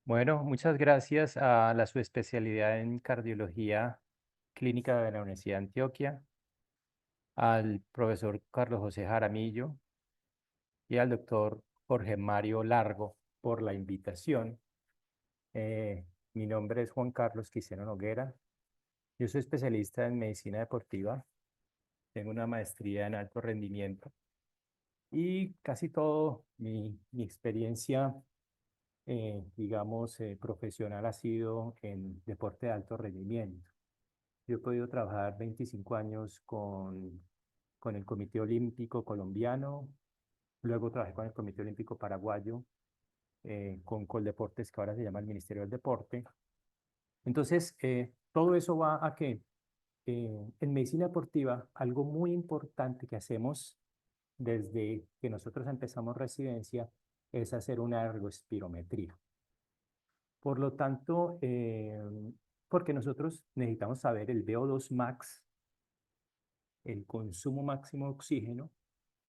Bueno, muchas gracias a la subespecialidad en cardiología clínica de la Universidad de Antioquia, al profesor Carlos José Jaramillo y al doctor Jorge Mario Largo por la invitación. Eh, Mi nombre es Juan Carlos Quiseno Noguera. Yo soy especialista en medicina deportiva. Tengo una maestría en alto rendimiento y casi todo mi experiencia, profesional ha sido en deporte de alto rendimiento. Yo he podido trabajar 25 años con el Comité Olímpico Colombiano, luego trabajé con el Comité Olímpico Paraguayo, con Coldeportes, que ahora se llama el Ministerio del Deporte. Entonces, todo eso va a que en medicina deportiva, algo muy importante que hacemos desde que nosotros empezamos residencia es hacer una ergoespirometría. Por lo tanto, porque nosotros necesitamos saber el VO2 max, el consumo máximo de oxígeno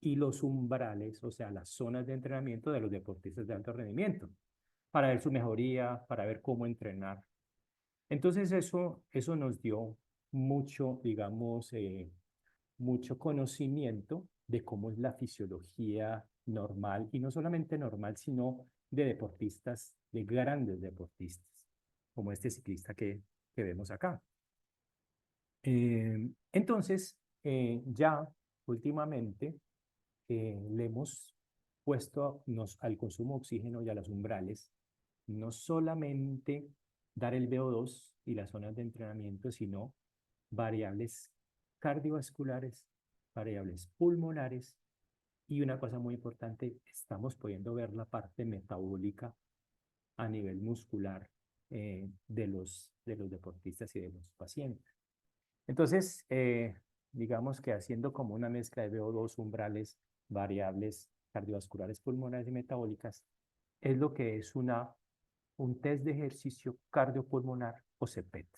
y los umbrales, o sea, las zonas de entrenamiento de los deportistas de alto rendimiento, para ver su mejoría, para ver cómo entrenar. Entonces eso nos dio mucho, mucho conocimiento de cómo es la fisiología normal, y no solamente normal, sino de deportistas, de grandes deportistas, como este ciclista que vemos acá. Ya últimamente le hemos puesto al consumo de oxígeno y a los umbrales, no solamente dar el VO2 y las zonas de entrenamiento, sino variables cardiovasculares, variables pulmonares y una cosa muy importante, estamos pudiendo ver la parte metabólica a nivel muscular, de los deportistas y de los pacientes. Entonces, digamos que haciendo como una mezcla de VO2, umbrales, variables cardiovasculares, pulmonares y metabólicas, es lo que es un test de ejercicio cardiopulmonar o CPET.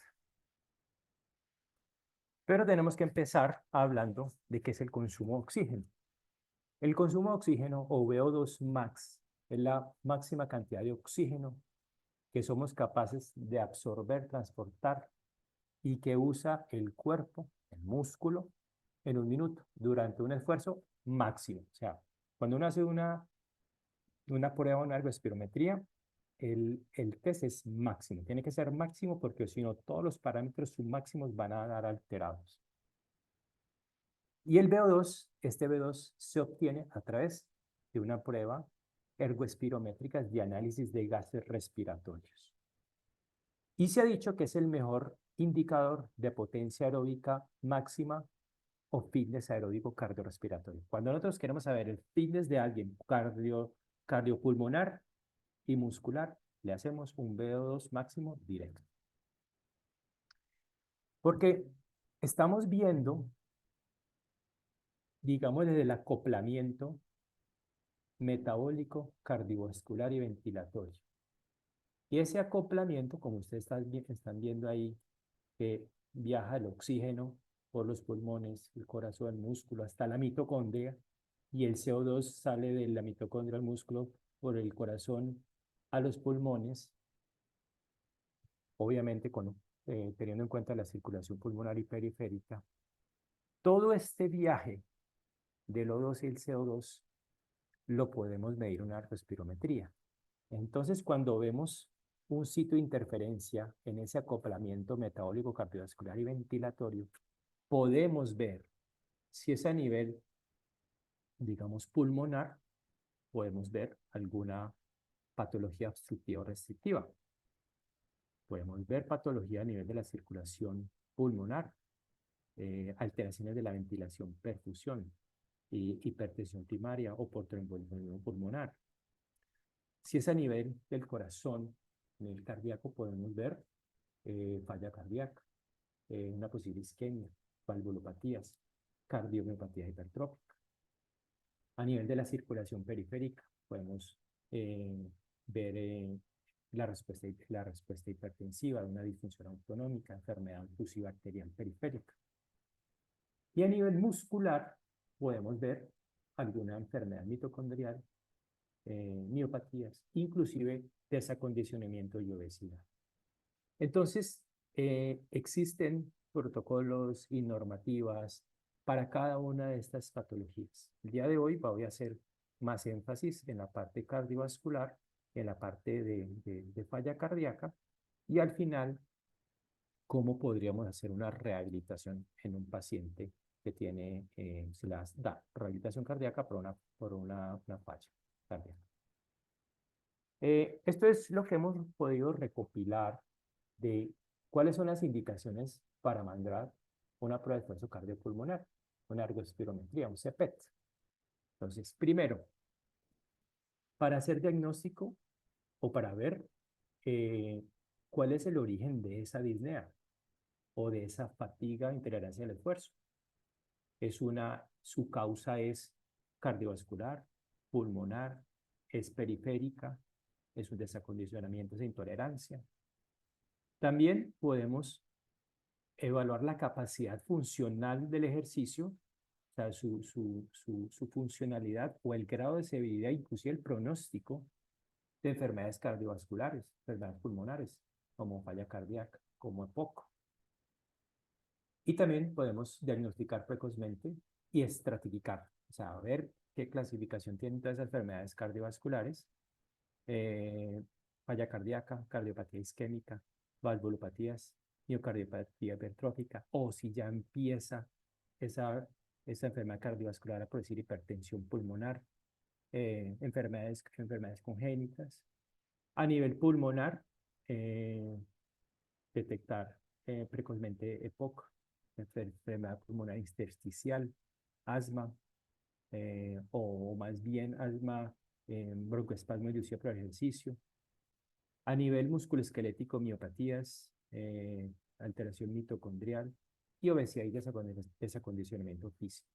Pero tenemos que empezar hablando de qué es el consumo de oxígeno. El consumo de oxígeno o VO2 max es la máxima cantidad de oxígeno que somos capaces de absorber, transportar y que usa el cuerpo, el músculo, en un minuto durante un esfuerzo máximo. O sea, cuando uno hace una prueba, una ergospirometría, el test es máximo. Tiene que ser máximo porque si no, todos los parámetros submáximos van a dar alterados. Y el VO2, este VO2 se obtiene a través de una prueba ergoespirométrica de análisis de gases respiratorios. Y se ha dicho que es el mejor indicador de potencia aeróbica máxima o fitness aeróbico cardiorrespiratorio. Cuando nosotros queremos saber el fitness de alguien cardiopulmonar y muscular, le hacemos un VO2 máximo directo. Porque estamos viendo, digamos, desde el acoplamiento metabólico, cardiovascular y ventilatorio. Y ese acoplamiento, como ustedes están viendo ahí, que viaja el oxígeno por los pulmones, el corazón, el músculo, hasta la mitocondria, y el CO2 sale de la mitocondria al músculo por el corazón a los pulmones, obviamente teniendo en cuenta la circulación pulmonar y periférica. Todo este viaje del O2 y el CO2 lo podemos medir en una respirometría. Entonces, cuando vemos un sitio de interferencia en ese acoplamiento metabólico, cardiovascular y ventilatorio, podemos ver si es a nivel, digamos, pulmonar, podemos ver alguna patología obstructiva o restrictiva. Podemos ver patología a nivel de la circulación pulmonar, alteraciones de la ventilación, perfusión, hipertensión primaria o por tromboembolismo pulmonar. Si es a nivel del corazón, en el cardíaco, podemos ver falla cardíaca, una posible isquemia, valvulopatías, cardiomiopatías hipertróficas. A nivel de la circulación periférica, podemos ver la respuesta hipertensiva, una disfunción autonómica, enfermedad fusi-bacterial periférica. Y a nivel muscular, podemos ver alguna enfermedad mitocondrial miopatías, inclusive desacondicionamiento y obesidad. Entonces, existen protocolos y normativas para cada una de estas patologías. El día de hoy voy a hacer más énfasis en la parte cardiovascular, en la parte de falla cardíaca y al final, cómo podríamos hacer una rehabilitación en un paciente que tiene, se las da rehabilitación cardíaca por una falla cardíaca. Esto es lo que hemos podido recopilar de cuáles son las indicaciones para mandar una prueba de esfuerzo cardiopulmonar, una ergospirometría, un CPET. Entonces, primero, para hacer diagnóstico o para ver cuál es el origen de esa disnea o de esa fatiga, intolerancia al esfuerzo. Su causa es cardiovascular, pulmonar, es periférica, es un desacondicionamiento de intolerancia. También podemos evaluar la capacidad funcional del ejercicio, o sea, su funcionalidad o el grado de severidad, inclusive el pronóstico de enfermedades cardiovasculares, enfermedades pulmonares, como falla cardíaca, como EPOC. Y también podemos diagnosticar precozmente y estratificar, o sea, ver qué clasificación tienen todas esas enfermedades cardiovasculares, eh, falla cardíaca, cardiopatía isquémica, valvulopatías, miocardiopatía hipertrófica, o si ya empieza esa, esa enfermedad cardiovascular, por decir hipertensión pulmonar, enfermedades congénitas. A nivel pulmonar, detectar precozmente EPOC, enfermedad pulmonar intersticial, asma, o más bien asma, broncoespasmo inducido por el ejercicio. A nivel musculoesquelético, miopatías, alteración mitocondrial y obesidad y desacondicionamiento físico.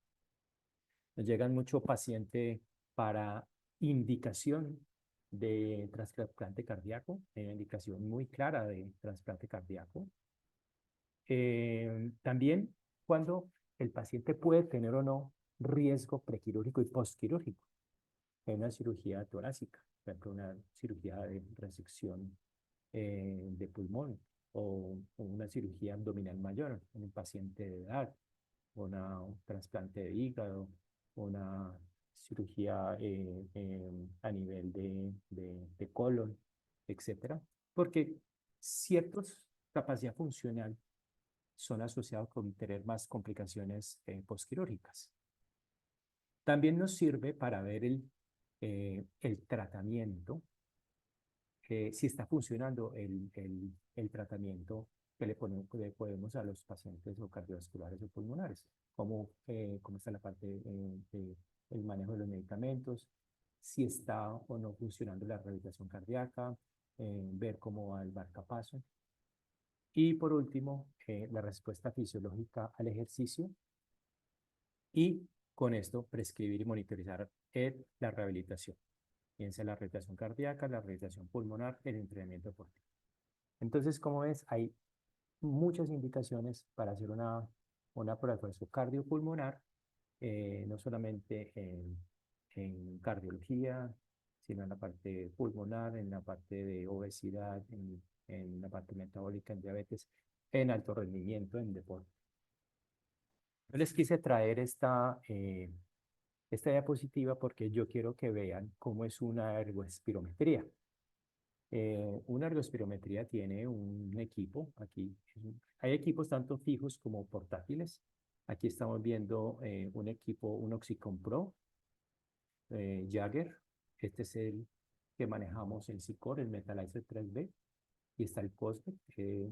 Nos llegan mucho paciente para indicación de trasplante cardíaco, indicación muy clara de trasplante cardíaco. También cuando el paciente puede tener o no riesgo prequirúrgico y postquirúrgico en una cirugía torácica, por ejemplo, una cirugía de resección de pulmón o una cirugía abdominal mayor en un paciente de edad, un trasplante de hígado, una cirugía a nivel de colon, etcétera, porque ciertas capacidad funcional son asociados con tener más complicaciones postquirúrgicas. También nos sirve para ver el tratamiento, si está funcionando el tratamiento que le podemos a los pacientes o cardiovasculares o pulmonares, cómo está la parte del manejo de los medicamentos, si está o no funcionando la rehabilitación cardíaca, ver cómo va el marcapaso. Y por último, la respuesta fisiológica al ejercicio y con esto prescribir y monitorizar la rehabilitación. Piensa en la rehabilitación cardíaca, la rehabilitación pulmonar, el entrenamiento deportivo. Entonces, como ves, hay muchas indicaciones para hacer una prueba de esfuerzo cardiopulmonar, no solamente en cardiología, sino en la parte pulmonar, en la parte de obesidad, en la parte metabólica, en diabetes, en alto rendimiento, en deporte. Yo les quise traer esta diapositiva porque yo quiero que vean cómo es una ergoespirometría. Una ergoespirometría tiene un equipo, aquí hay equipos tanto fijos como portátiles. Aquí estamos viendo un equipo, un Oxycon Pro, Jagger. Este es el que manejamos en SICOR, el Metalizer 3B. Y está el Cosmet, que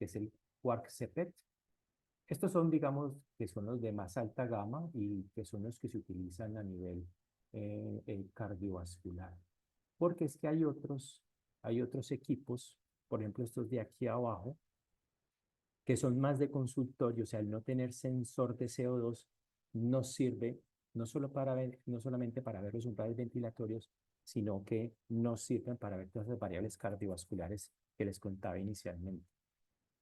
es el Quark CPET. Estos son, digamos, que son los de más alta gama y que son los que se utilizan a nivel cardiovascular. Porque es que hay otros equipos, por ejemplo, estos de aquí abajo, que son más de consultorio, o sea, el no tener sensor de CO2 no sirve no solamente para ver los umbrales ventilatorios, sino que nos sirven para ver todas las variables cardiovasculares que les contaba inicialmente,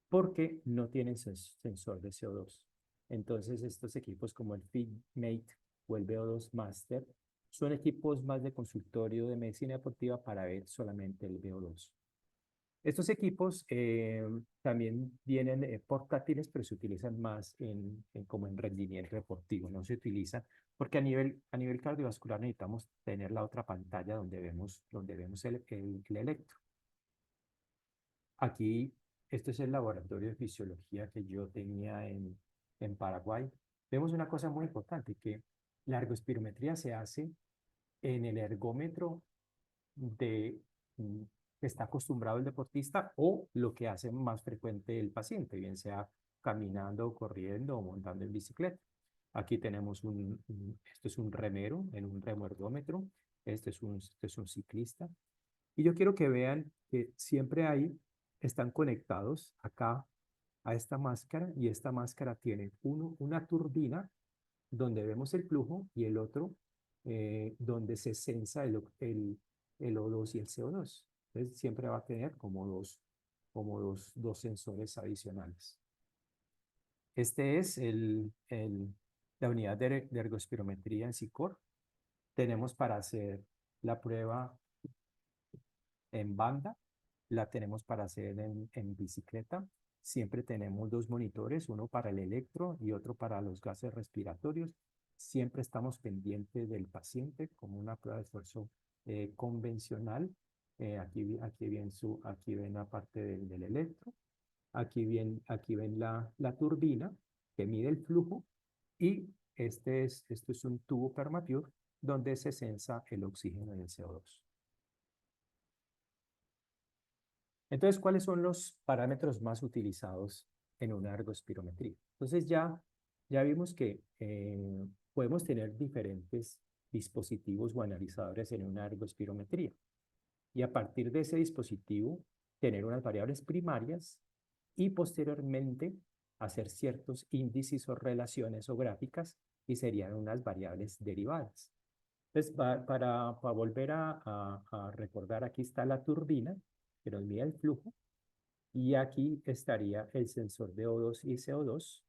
porque no tienen sensor de CO2. Entonces, estos equipos como el FitMate o el VO2 Master son equipos más de consultorio de medicina deportiva para ver solamente el VO2. Estos equipos también vienen portátiles, pero se utilizan más como en rendimiento deportivo. No se utiliza porque a nivel cardiovascular necesitamos tener la otra pantalla donde vemos el electro. Aquí, este es el laboratorio de fisiología que yo tenía en Paraguay. Vemos una cosa muy importante, que la ergospirometría se hace en el ergómetro de, mm, que está acostumbrado el deportista o lo que hace más frecuente el paciente, bien sea caminando, corriendo o montando en bicicleta. Aquí tenemos esto es un remero en un remoergómetro, este es un ciclista. Y yo quiero que vean que siempre ahí están conectados acá a esta máscara y esta máscara tiene una turbina donde vemos el flujo y el otro donde se sensa el O2 y el CO2. Entonces siempre va a tener como dos sensores adicionales. Este es la unidad de ergospirometría en SICOR. Tenemos para hacer la prueba en banda, la tenemos para hacer en bicicleta. Siempre tenemos dos monitores, uno para el electro y otro para los gases respiratorios. Siempre estamos pendientes del paciente como una prueba de esfuerzo convencional. Aquí ven la parte del electro. Aquí ven la turbina que mide el flujo y esto es un tubo Permature donde se sensa el oxígeno y el CO2. Entonces, ¿cuáles son los parámetros más utilizados en una ergospirometría? Entonces, ya vimos que podemos tener diferentes dispositivos o analizadores en una ergospirometría. Y a partir de ese dispositivo, tener unas variables primarias y posteriormente hacer ciertos índices o relaciones o gráficas y serían unas variables derivadas. Entonces, para volver a recordar, aquí está la turbina que nos mide el flujo y aquí estaría el sensor de O2 y CO2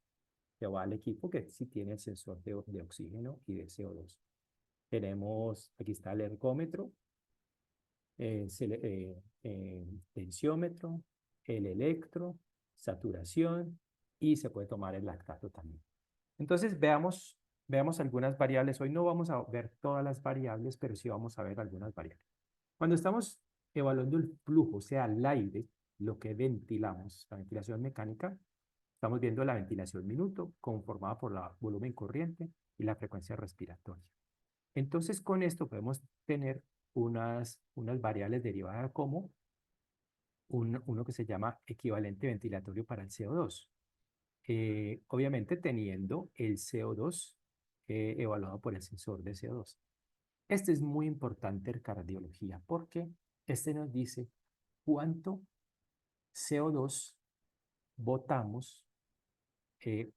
que va al equipo que sí tiene el sensor de oxígeno y de CO2. Aquí está el ergómetro, tensiómetro, el electro, saturación y se puede tomar el lactato también. Entonces veamos algunas variables. Hoy no vamos a ver todas las variables, pero sí vamos a ver algunas variables. Cuando estamos evaluando el flujo, o sea, el aire, lo que ventilamos, la ventilación mecánica, estamos viendo la ventilación minuto conformada por el volumen corriente y la frecuencia respiratoria. Entonces, con esto podemos tener unas variables derivadas como uno que se llama equivalente ventilatorio para el CO2. Obviamente teniendo el CO2 evaluado por el sensor de CO2. Este es muy importante en cardiología porque este nos dice cuánto CO2 botamos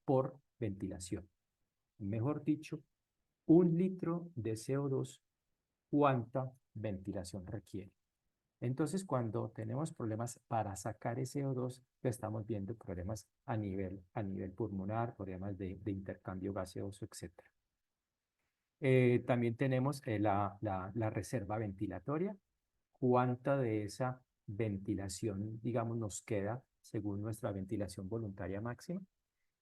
por ventilación. Mejor dicho, 1 litro de CO2, ¿cuánta ventilación requiere? Entonces, cuando tenemos problemas para sacar ese CO2, estamos viendo problemas a nivel pulmonar, problemas de intercambio gaseoso, etc. También tenemos la reserva ventilatoria. ¿Cuánta de esa ventilación, digamos, nos queda según nuestra ventilación voluntaria máxima?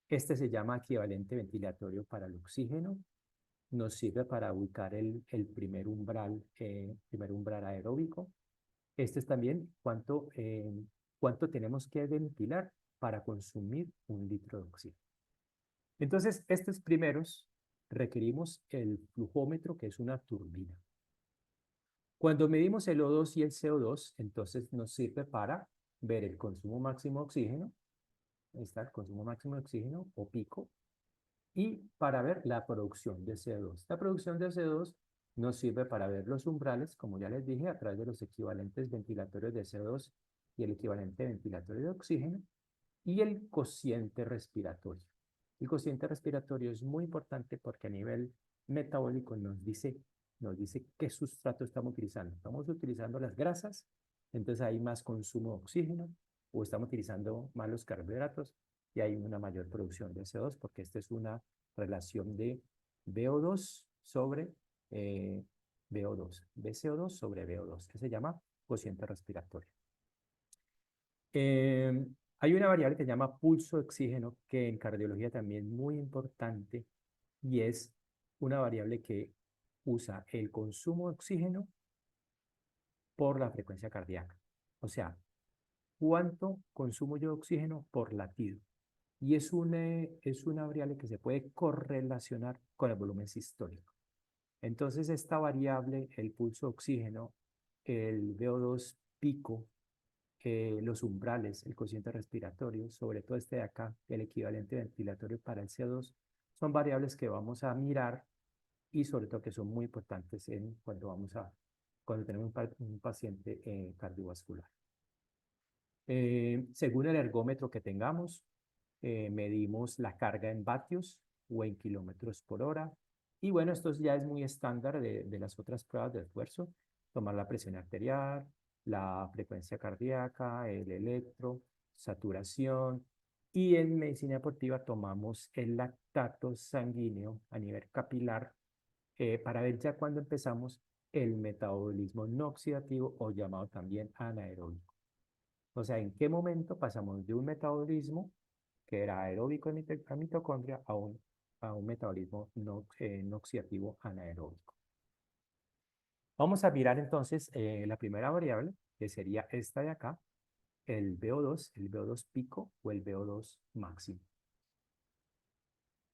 Este se llama equivalente ventilatorio para el oxígeno. Nos sirve para ubicar el primer umbral aeróbico. Este es también cuánto tenemos que ventilar para consumir 1 litro de oxígeno. Entonces, estos primeros requerimos el flujómetro, que es una turbina. Cuando medimos el O2 y el CO2, entonces nos sirve para ver el consumo máximo de oxígeno, ahí está el consumo máximo de oxígeno o pico, y para ver la producción de CO2. La producción de CO2 nos sirve para ver los umbrales, como ya les dije, a través de los equivalentes ventilatorios de CO2 y el equivalente ventilatorio de oxígeno, y el cociente respiratorio. El cociente respiratorio es muy importante porque a nivel metabólico nos dice qué sustrato estamos utilizando. Estamos utilizando las grasas, entonces hay más consumo de oxígeno, o estamos utilizando más los carbohidratos y hay una mayor producción de CO2 porque esta es una relación de VO2 sobre eh, VO2, VCO2 sobre VO2, que se llama cociente respiratorio. Eh, Hay una variable que se llama pulso de oxígeno, que en cardiología también es muy importante, y es una variable que usa el consumo de oxígeno por la frecuencia cardíaca. O sea, cuánto consumo yo de oxígeno por latido. Y es una variable que se puede correlacionar con el volumen sistólico. Entonces, esta variable, el pulso de oxígeno, el VO2 pico, los umbrales, el cociente respiratorio, sobre todo este de acá, el equivalente ventilatorio para el CO2, son variables que vamos a mirar y sobre todo que son muy importantes cuando tenemos un paciente cardiovascular. Según el ergómetro que tengamos, medimos la carga en vatios o en kilómetros por hora. Y bueno, esto ya es muy estándar de las otras pruebas de esfuerzo. Tomar la presión arterial, la frecuencia cardíaca, el electro, saturación. Y en medicina deportiva tomamos el lactato sanguíneo a nivel capilar para ver ya cuando empezamos el metabolismo no oxidativo o llamado también anaeróbico. O sea, ¿en qué momento pasamos de un metabolismo que era aeróbico en la mitocondria a un metabolismo no oxidativo anaeróbico? Vamos a mirar entonces la primera variable, que sería esta de acá, el VO2 pico o el VO2 máximo.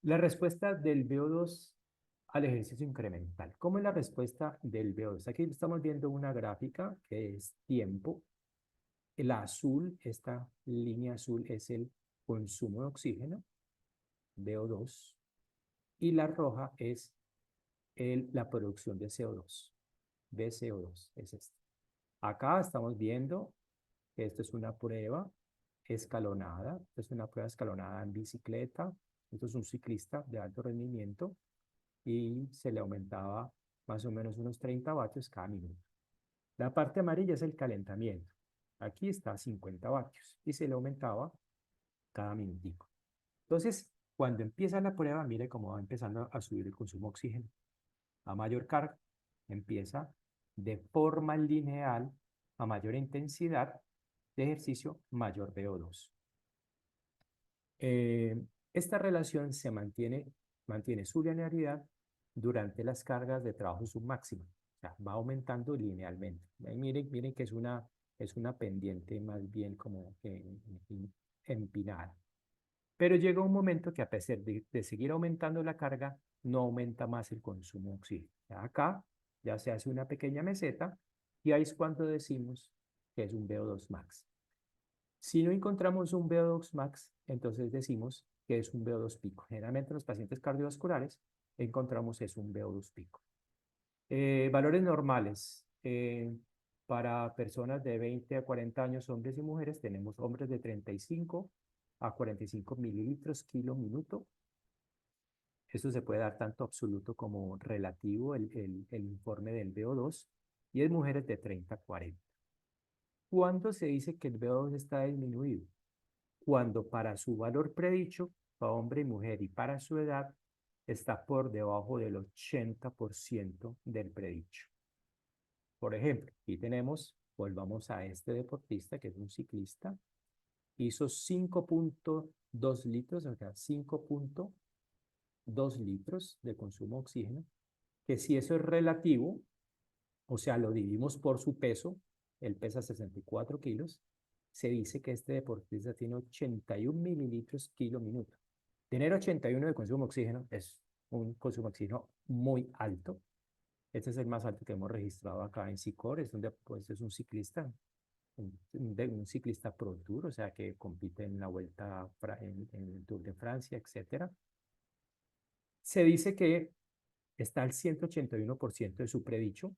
La respuesta del VO2 al ejercicio incremental. ¿Cómo es la respuesta del VO2? Aquí estamos viendo una gráfica que es tiempo. La azul, esta línea azul es el consumo de oxígeno, VO2, y la roja es la producción de CO2, VCO2, es esta. Acá estamos viendo que esto es una prueba escalonada, es una prueba escalonada en bicicleta, esto es un ciclista de alto rendimiento y se le aumentaba más o menos unos 30 vatios cada minuto. La parte amarilla es el calentamiento. Aquí está 50 vatios y se le aumentaba cada minutico. Entonces, cuando empieza la prueba, mire cómo va empezando a subir el consumo de oxígeno. A mayor carga, empieza de forma lineal, a mayor intensidad de ejercicio, mayor VO2. Esta relación mantiene su linealidad durante las cargas de trabajo submáximo. O sea, va aumentando linealmente. Ahí miren que es una pendiente más bien como empinada. Pero llega un momento que a pesar de seguir aumentando la carga, no aumenta más el consumo de oxígeno. Acá ya se hace una pequeña meseta y ahí es cuando decimos que es un VO2 max. Si no encontramos un VO2 max, entonces decimos que es un VO2 pico. Generalmente en los pacientes cardiovasculares encontramos es un VO2 pico. Valores normales. Para personas de 20 a 40 años, hombres y mujeres, tenemos hombres de 35 a 45 mililitros kilo minuto. Eso se puede dar tanto absoluto como relativo, el informe del VO2, y en mujeres de 30 a 40. ¿Cuándo se dice que el VO2 está disminuido? Cuando para su valor predicho, para hombre y mujer, y para su edad, está por debajo del 80% del predicho. Por ejemplo, aquí volvamos a este deportista que es un ciclista, hizo 5.2 litros, o sea, 5.2 litros de consumo de oxígeno, que si eso es relativo, o sea, lo dividimos por su peso, él pesa 64 kilos, se dice que este deportista tiene 81 mililitros kilo minuto. Tener 81 de consumo de oxígeno es un consumo de oxígeno muy alto. Este es el más alto que hemos registrado acá en SICOR, es donde pues, es un ciclista, un ciclista Pro Tour, o sea, que compite en la Vuelta, en el Tour de Francia, etc. Se dice que está al 181% de su predicho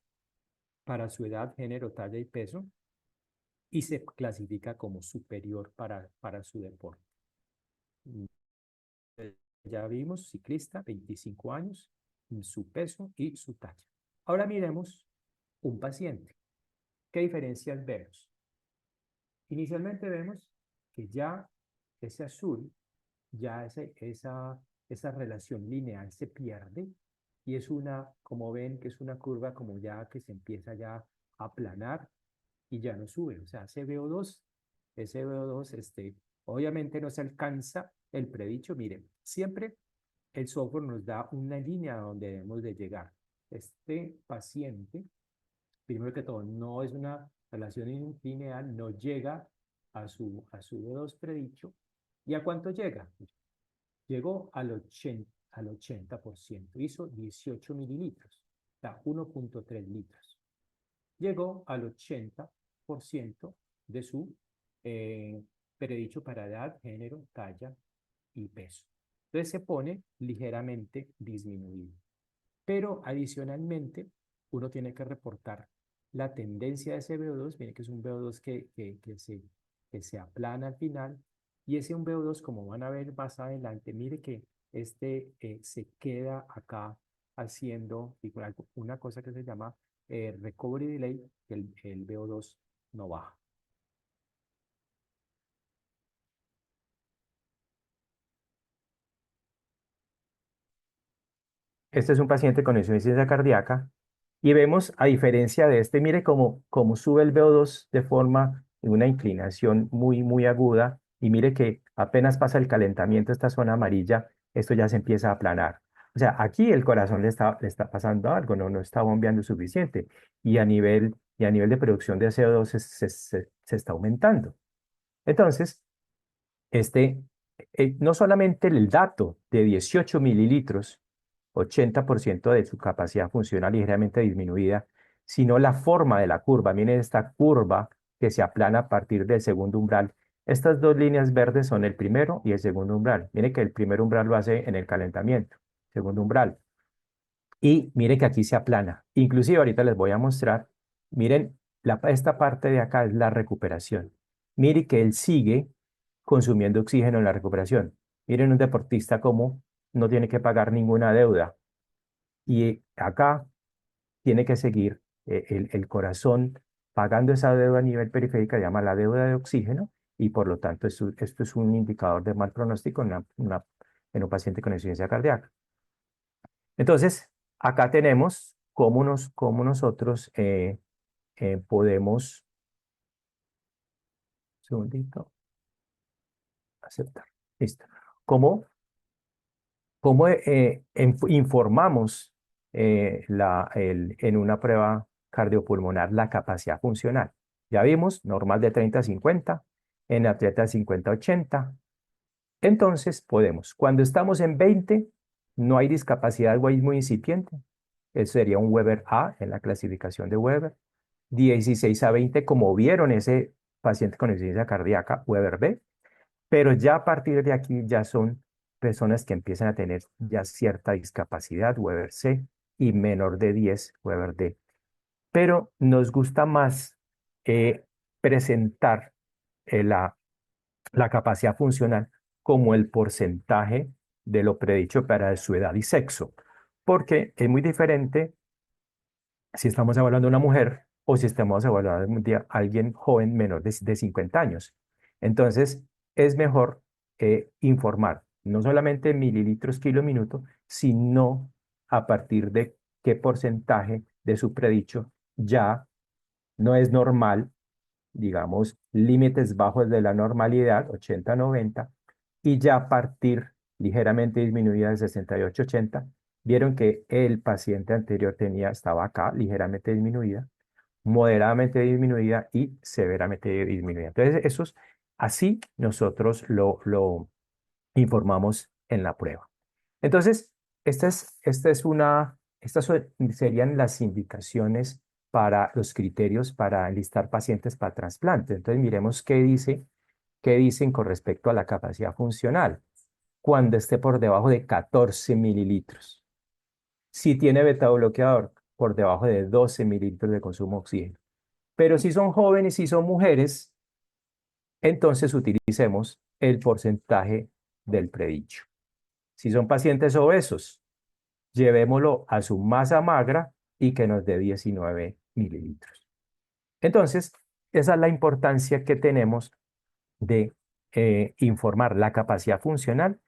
para su edad, género, talla y peso, y se clasifica como superior para su deporte. Ya vimos, ciclista, 25 años, su peso y su talla. Ahora miremos un paciente. ¿Qué diferencias vemos? Inicialmente vemos que ya ese azul, ya esa relación lineal se pierde y es como ven, que es una curva como ya que se empieza ya a aplanar y ya no sube. O sea, ese VO2, obviamente no se alcanza el predicho. Miren, siempre el software nos da una línea a donde debemos de llegar. Este paciente, primero que todo, no es una relación lineal, no llega a su VO2 predicho. ¿Y a cuánto llega? Llegó al 80%, hizo 18 mililitros, o sea, 1.3 litros. Llegó al 80% de su predicho para edad, género, talla y peso. Entonces se pone ligeramente disminuido. Pero adicionalmente, uno tiene que reportar la tendencia de ese VO2, miren que es un VO2 que se aplana al final, y ese un VO2, como van a ver más adelante, mire que se queda acá haciendo una cosa que se llama recovery delay, que el VO2 no baja. Este es un paciente con insuficiencia cardíaca y vemos, a diferencia de este, mire cómo sube el VO2 de forma, en una inclinación muy, muy aguda, y mire que apenas pasa el calentamiento, esta zona amarilla, esto ya se empieza a aplanar. O sea, aquí el corazón le está pasando algo, no está bombeando suficiente, y a nivel de producción de CO2 se está aumentando. Entonces, este, no solamente el dato de 18 mililitros, 80% de su capacidad funcional ligeramente disminuida, sino la forma de la curva. Miren esta curva que se aplana a partir del segundo umbral. Estas dos líneas verdes son el primero y el segundo umbral. Miren que el primer umbral lo hace en el calentamiento, segundo umbral. Y miren que aquí se aplana. Inclusive ahorita les voy a mostrar, miren, esta parte de acá es la recuperación. Miren que él sigue consumiendo oxígeno en la recuperación. Miren un deportista como no tiene que pagar ninguna deuda. Y acá tiene que seguir el corazón pagando esa deuda a nivel periférica, se llama la deuda de oxígeno, y por lo tanto esto es un indicador de mal pronóstico en un paciente con insuficiencia cardíaca. Entonces, acá tenemos cómo nosotros podemos, un segundito, aceptar, listo, cómo, cómo informamos en una prueba cardiopulmonar la capacidad funcional. Ya vimos, normal de 30 a 50, en atleta de 50 a 80. Entonces, cuando estamos en 20, no hay discapacidad muy incipiente. Eso sería un Weber A en la clasificación de Weber. 16 a 20, como vieron ese paciente con insuficiencia cardíaca, Weber B. Pero ya a partir de aquí ya son personas que empiezan a tener ya cierta discapacidad, Weber C, y menor de 10, Weber D. Pero nos gusta más presentar la capacidad funcional como el porcentaje de lo predicho para su edad y sexo, porque es muy diferente si estamos evaluando a una mujer o si estamos evaluando a alguien joven menor de 50 años. Entonces, es mejor informar no solamente mililitros kilo minuto, sino a partir de qué porcentaje de su predicho ya no es normal, digamos, límites bajos de la normalidad, 80-90, y ya a partir ligeramente disminuida de 68-80, vieron que el paciente anterior estaba acá, ligeramente disminuida, moderadamente disminuida y severamente disminuida. Entonces, así nosotros lo informamos en la prueba. Entonces, serían las indicaciones para los criterios para enlistar pacientes para trasplante. Entonces, miremos qué dicen con respecto a la capacidad funcional cuando esté por debajo de 14 mililitros. Si tiene beta bloqueador, por debajo de 12 mililitros de consumo de oxígeno. Pero si son jóvenes y son mujeres, entonces utilicemos el porcentaje del predicho. Si son pacientes obesos, llevémoslo a su masa magra y que nos dé 19 mililitros. Entonces, esa es la importancia que tenemos de informar la capacidad funcional,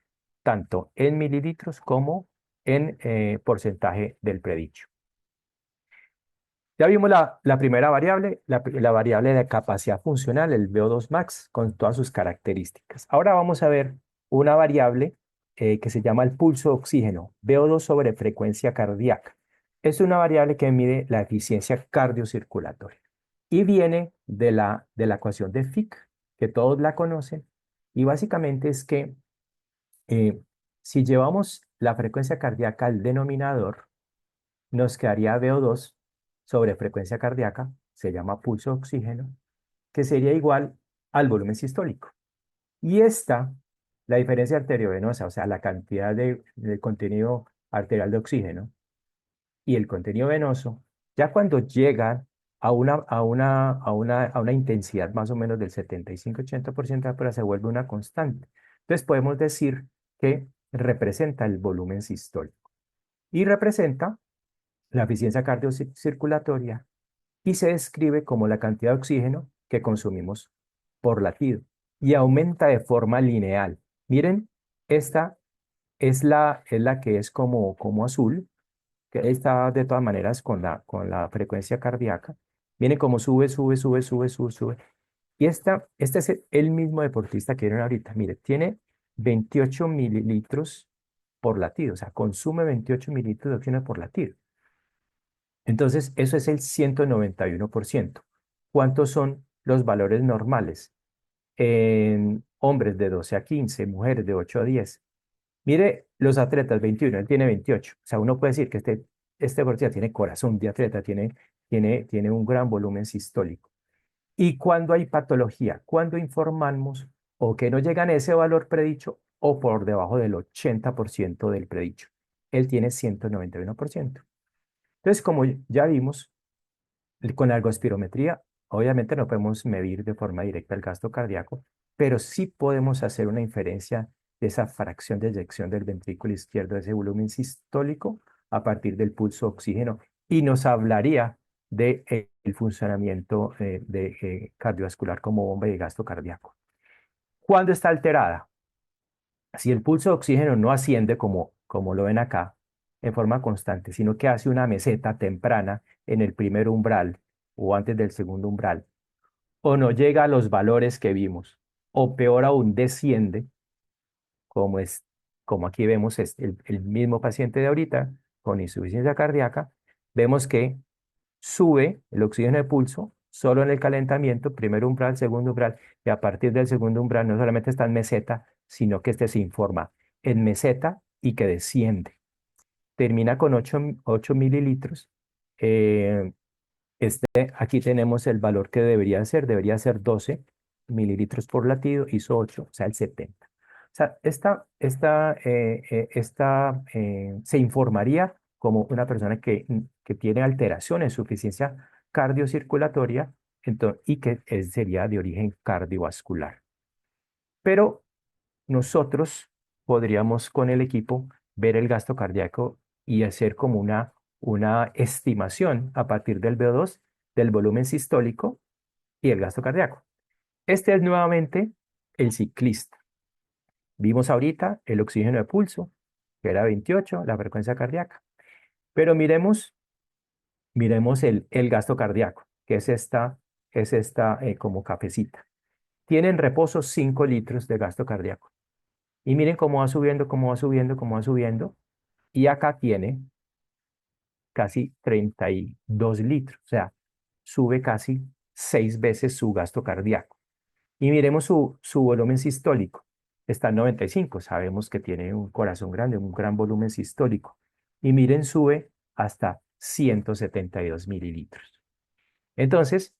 tanto en mililitros como en porcentaje del predicho. Ya vimos la primera variable, la variable de capacidad funcional, el VO2 max, con todas sus características. Ahora vamos a ver una variable que se llama el pulso de oxígeno, VO2 sobre frecuencia cardíaca. Es una variable que mide la eficiencia cardiocirculatoria y viene de la ecuación de Fick, que todos la conocen, y básicamente es que eh, si llevamos la frecuencia cardíaca al denominador, nos quedaría VO2 sobre frecuencia cardíaca, se llama pulso de oxígeno, que sería igual al volumen sistólico. Y esta, la diferencia arteriovenosa, o sea, la cantidad de contenido arterial de oxígeno y el contenido venoso, ya cuando llegan a una intensidad más o menos del 75-80%, pero se vuelve una constante. Entonces podemos decir que representa el volumen sistólico y representa la eficiencia cardiocirculatoria y se describe como la cantidad de oxígeno que consumimos por latido y aumenta de forma lineal. Miren, esta es la que es como azul, que está de todas maneras con la frecuencia cardíaca. Miren cómo sube, sube, sube, sube, sube, sube. Y este es el mismo deportista que vieron ahorita. Mire, tiene 28 mililitros por latido, o sea, consume 28 mililitros de oxígeno por latido. Entonces, eso es el 191%. ¿Cuántos son los valores normales? En hombres de 12 a 15, mujeres de 8 a 10. Mire, los atletas 21, él tiene 28. O sea, uno puede decir que este deportista tiene corazón de atleta, tiene un gran volumen sistólico. Y cuando hay patología, cuando informamos o que no llegan a ese valor predicho o por debajo del 80% del predicho, él tiene 191%. Entonces, como ya vimos, con la ergospirometría, obviamente no podemos medir de forma directa el gasto cardíaco, pero sí podemos hacer una inferencia de esa fracción de eyección del ventrículo izquierdo, de ese volumen sistólico, a partir del pulso oxígeno, y nos hablaría del funcionamiento cardiovascular como bomba de gasto cardíaco. ¿Cuándo está alterada? Si el pulso de oxígeno no asciende como lo ven acá, en forma constante, sino que hace una meseta temprana en el primer umbral o antes del segundo umbral, o no llega a los valores que vimos, o peor aún, desciende, como es, como aquí vemos es el mismo paciente de ahorita con insuficiencia cardíaca, vemos que sube el oxígeno de pulso solo en el calentamiento, primer umbral, segundo umbral, y a partir del segundo umbral no solamente está en meseta, sino que este se informa en meseta y que desciende. Termina con 8 mililitros. Eh, aquí tenemos el valor que debería ser 12 mililitros por latido, hizo 8, o sea, el 70. O sea, se informaría como una persona que tiene alteración en su eficiencia cardiocirculatoria y que sería de origen cardiovascular. Pero nosotros podríamos con el equipo ver el gasto cardíaco y hacer como una estimación a partir del VO2, del volumen sistólico y el gasto cardíaco. Este es nuevamente el ciclista. Vimos ahorita el oxígeno de pulso, que era 28, la frecuencia cardíaca. Pero miremos el gasto cardíaco, que es esta como cafecita. Tiene en reposo 5 litros de gasto cardíaco. Y miren cómo va subiendo, cómo va subiendo, cómo va subiendo. Y acá tiene casi 32 litros, o sea, sube casi 6 veces su gasto cardíaco. Y miremos su volumen sistólico. Está en 95, sabemos que tiene un corazón grande, un gran volumen sistólico. Y miren, sube hasta 172 mililitros. Entonces,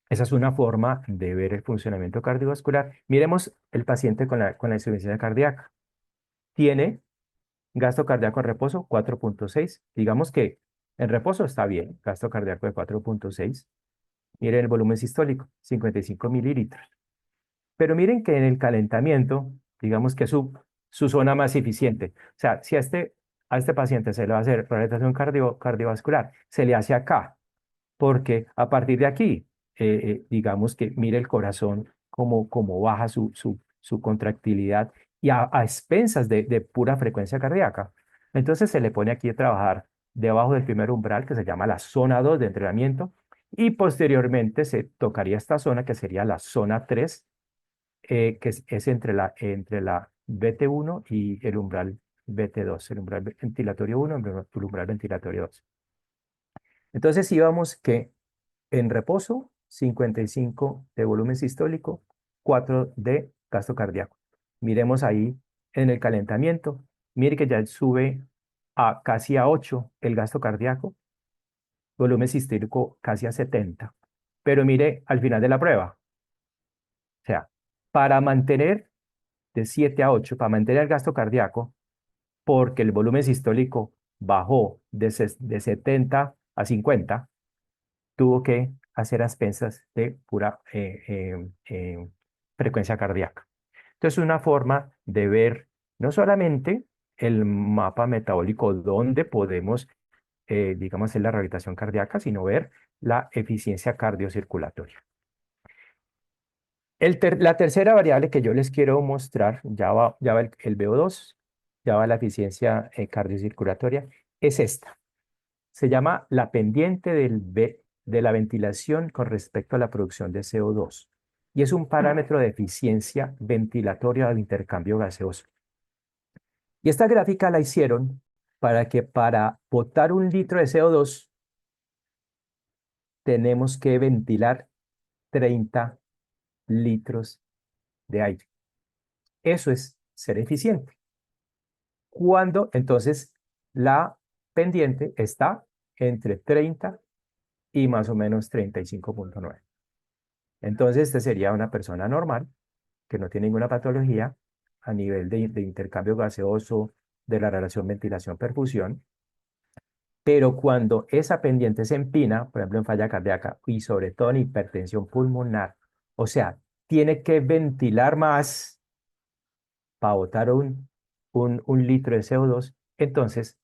esa es una forma de ver el funcionamiento cardiovascular. Miremos el paciente con la insuficiencia cardíaca. Tiene gasto cardíaco en reposo, 4.6. Digamos que en reposo está bien, gasto cardíaco de 4.6. Miren el volumen sistólico, 55 mililitros. Pero miren que en el calentamiento, digamos que su zona más eficiente. O sea, si a este paciente se le va a hacer rehabilitación cardiovascular, se le hace acá, porque a partir de aquí, digamos que mire el corazón como baja su contractilidad y a expensas de pura frecuencia cardíaca. Entonces se le pone aquí a trabajar debajo del primer umbral, que se llama la zona 2 de entrenamiento, y posteriormente se tocaría esta zona, que sería la zona 3, es entre la BT1 y el umbral BT2, el umbral ventilatorio 1 y el umbral ventilatorio 2. Entonces íbamos que en reposo, 55 de volumen sistólico, 4 de gasto cardíaco. Miremos ahí en el calentamiento, mire que ya sube a casi a 8 el gasto cardíaco, volumen sistólico casi a 70. Pero mire al final de la prueba, o sea, para mantener de 7 a 8, para mantener el gasto cardíaco, porque el volumen sistólico bajó de 70 a 50, tuvo que hacer a expensas de pura frecuencia cardíaca. Entonces, una forma de ver no solamente el mapa metabólico donde podemos, digamos, hacer la rehabilitación cardíaca, sino ver la eficiencia cardiocirculatoria. La tercera variable que yo les quiero mostrar, ya va el VO2, ya va la eficiencia cardiocirculatoria, es esta. Se llama la pendiente de la ventilación con respecto a la producción de CO2 y es un parámetro de eficiencia ventilatoria del intercambio gaseoso. Y esta gráfica la hicieron para que para botar 1 litro de CO2 tenemos que ventilar 30 litros de aire. Eso es ser eficiente. Cuando entonces la pendiente está entre 30 y más o menos 35,9. Entonces, este sería una persona normal que no tiene ninguna patología a nivel de intercambio gaseoso de la relación ventilación-perfusión, pero cuando esa pendiente se empina, por ejemplo en falla cardíaca y sobre todo en hipertensión pulmonar, o sea, tiene que ventilar más para botar un litro de CO2, entonces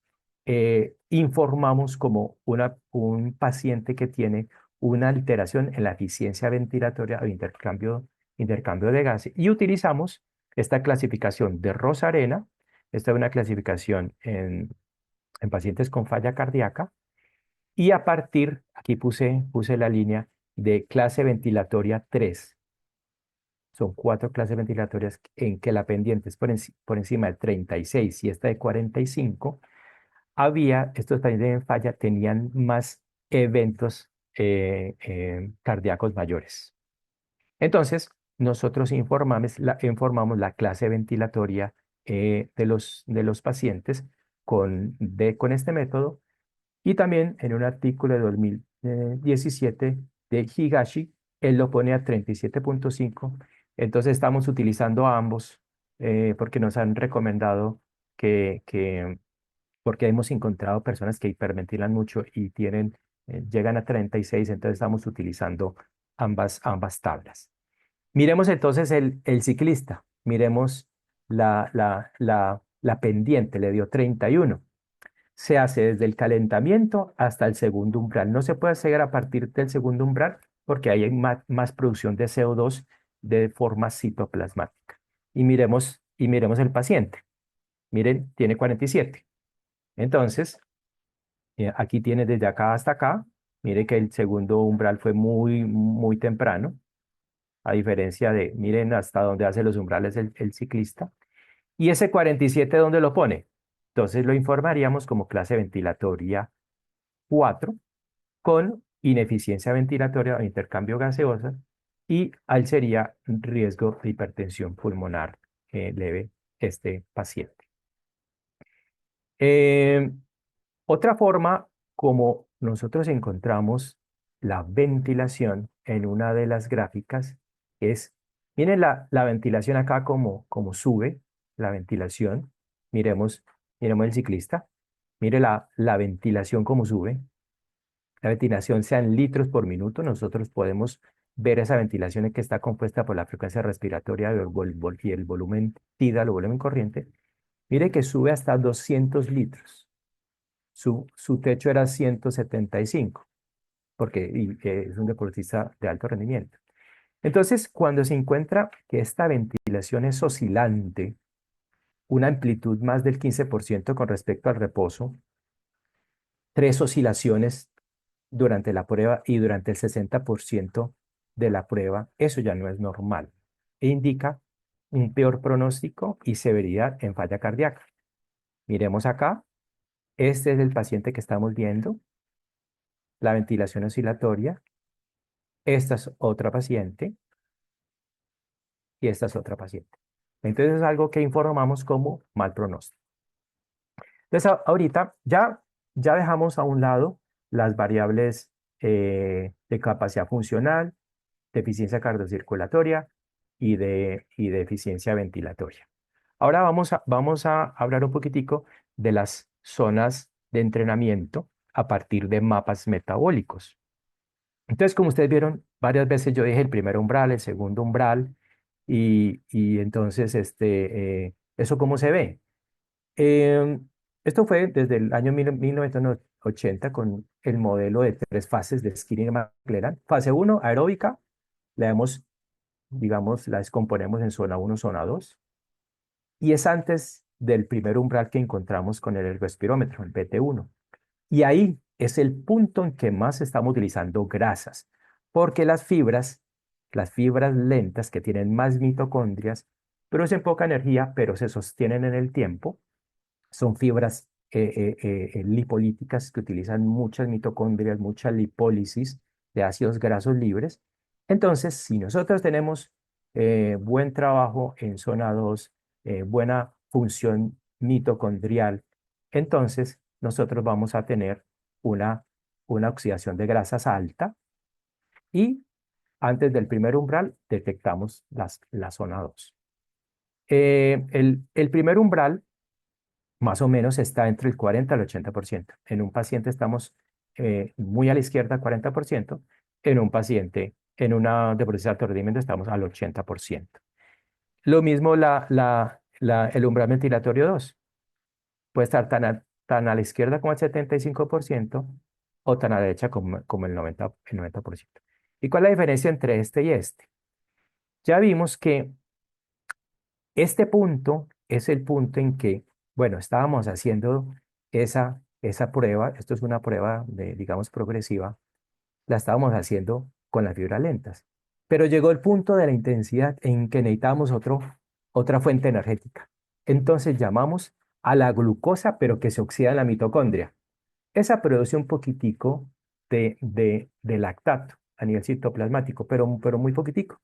informamos como un paciente que tiene una alteración en la eficiencia ventilatoria o intercambio de gases y utilizamos esta clasificación de Rosarena. Esta es una clasificación en pacientes con falla cardíaca y a partir, aquí puse la línea de clase ventilatoria 3. Son 4 clases ventilatorias en que la pendiente es por encima de 36 y esta de 45. Estos pacientes en falla tenían más eventos cardíacos mayores. Entonces, nosotros informamos la clase ventilatoria de los pacientes con este método y también en un artículo de 2017 de Higashi, él lo pone a 37,5. Entonces estamos utilizando a ambos porque nos han recomendado porque hemos encontrado personas que hiperventilan mucho y llegan a 36, entonces estamos utilizando ambas tablas. Miremos entonces el ciclista, miremos la pendiente, le dio 31. Se hace desde el calentamiento hasta el segundo umbral. No se puede hacer a partir del segundo umbral porque ahí hay más producción de CO2 de forma citoplasmática. Y miremos el paciente. Miren, tiene 47. Entonces, aquí tiene desde acá hasta acá. Mire que el segundo umbral fue muy, muy temprano, a diferencia miren hasta donde hace los umbrales el ciclista. ¿Y ese 47 dónde lo pone? Entonces lo informaríamos como clase ventilatoria 4 con ineficiencia ventilatoria o intercambio gaseoso y al sería riesgo de hipertensión pulmonar leve este paciente. Eh, Otra forma como nosotros encontramos la ventilación en una de las gráficas es, miren la ventilación acá como sube la ventilación. Miremos el ciclista. Mire la ventilación como sube. La ventilación sea en litros por minuto. Nosotros podemos ver esa ventilación que está compuesta por la frecuencia respiratoria y el volumen tidal o volumen corriente. Mire que sube hasta 200 litros. Su techo era 175, porque es un deportista de alto rendimiento. Entonces, cuando se encuentra que esta ventilación es oscilante, una amplitud más del 15% con respecto al reposo, 3 oscilaciones durante la prueba y durante el 60% de la prueba, eso ya no es normal. E indica un peor pronóstico y severidad en falla cardíaca. Miremos acá, este es el paciente que estamos viendo, la ventilación oscilatoria, esta es otra paciente y esta es otra paciente. Entonces es algo que informamos como mal pronóstico. Entonces ahorita ya dejamos a un lado las variables de capacidad funcional, de eficiencia cardiocirculatoria y de eficiencia ventilatoria. Ahora vamos a hablar un poquitico de las zonas de entrenamiento a partir de mapas metabólicos. Entonces, como ustedes vieron, varias veces yo dije el primer umbral, el segundo umbral, y entonces, ¿eso cómo se ve? Esto fue desde el año 1980 con el modelo de 3 fases de Skinner y McLaren. Fase 1, aeróbica, la vemos, digamos, la descomponemos en zona 1, zona 2, y es antes del primer umbral que encontramos con el ergospirómetro, el BT1. Y ahí es el punto en que más estamos utilizando grasas, porque las fibras lentas que tienen más mitocondrias, producen poca energía, pero se sostienen en el tiempo. Son fibras lipolíticas que utilizan muchas mitocondrias, mucha lipólisis de ácidos grasos libres. Entonces, si nosotros tenemos buen trabajo en zona 2, buena función mitocondrial, entonces nosotros vamos a tener una, una oxidación de grasas alta y antes del primer umbral detectamos la zona 2. El primer umbral más o menos está entre el 40 al 80%. En un paciente estamos muy a la izquierda, 40%. En un paciente, en una depresión de alto rendimiento, estamos al 80%. Lo mismo el umbral ventilatorio 2. Puede estar tan a la izquierda como el 75% o tan a la derecha como el 90%. ¿Y cuál es la diferencia entre este y este? Ya vimos que este punto es el punto en que, bueno, estábamos haciendo esa prueba, esto es una prueba digamos, progresiva, la estábamos haciendo con las fibras lentas, pero llegó el punto de la intensidad en que necesitábamos otra fuente energética. Entonces llamamos a la glucosa, pero que se oxida en la mitocondria. Esa produce un poquitico de lactato a nivel citoplasmático, pero muy poquitico.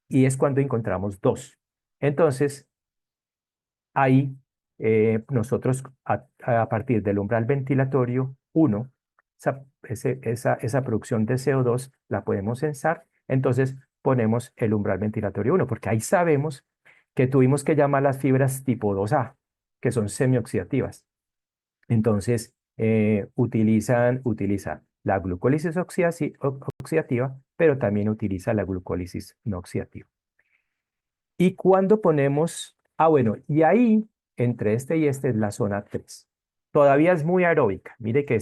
Y es cuando encontramos dos. Entonces, ahí nosotros a partir del umbral ventilatorio 1, esa producción de CO2 la podemos censar, entonces ponemos el umbral ventilatorio 1, porque ahí sabemos que tuvimos que llamar las fibras tipo 2A, que son semioxidativas. Entonces, utiliza la glucólisis oxidativa, pero también utiliza la glucólisis no oxidativa. Y cuando ponemos, bueno, y ahí, entre este y este es la zona 3. Todavía es muy aeróbica. Mire que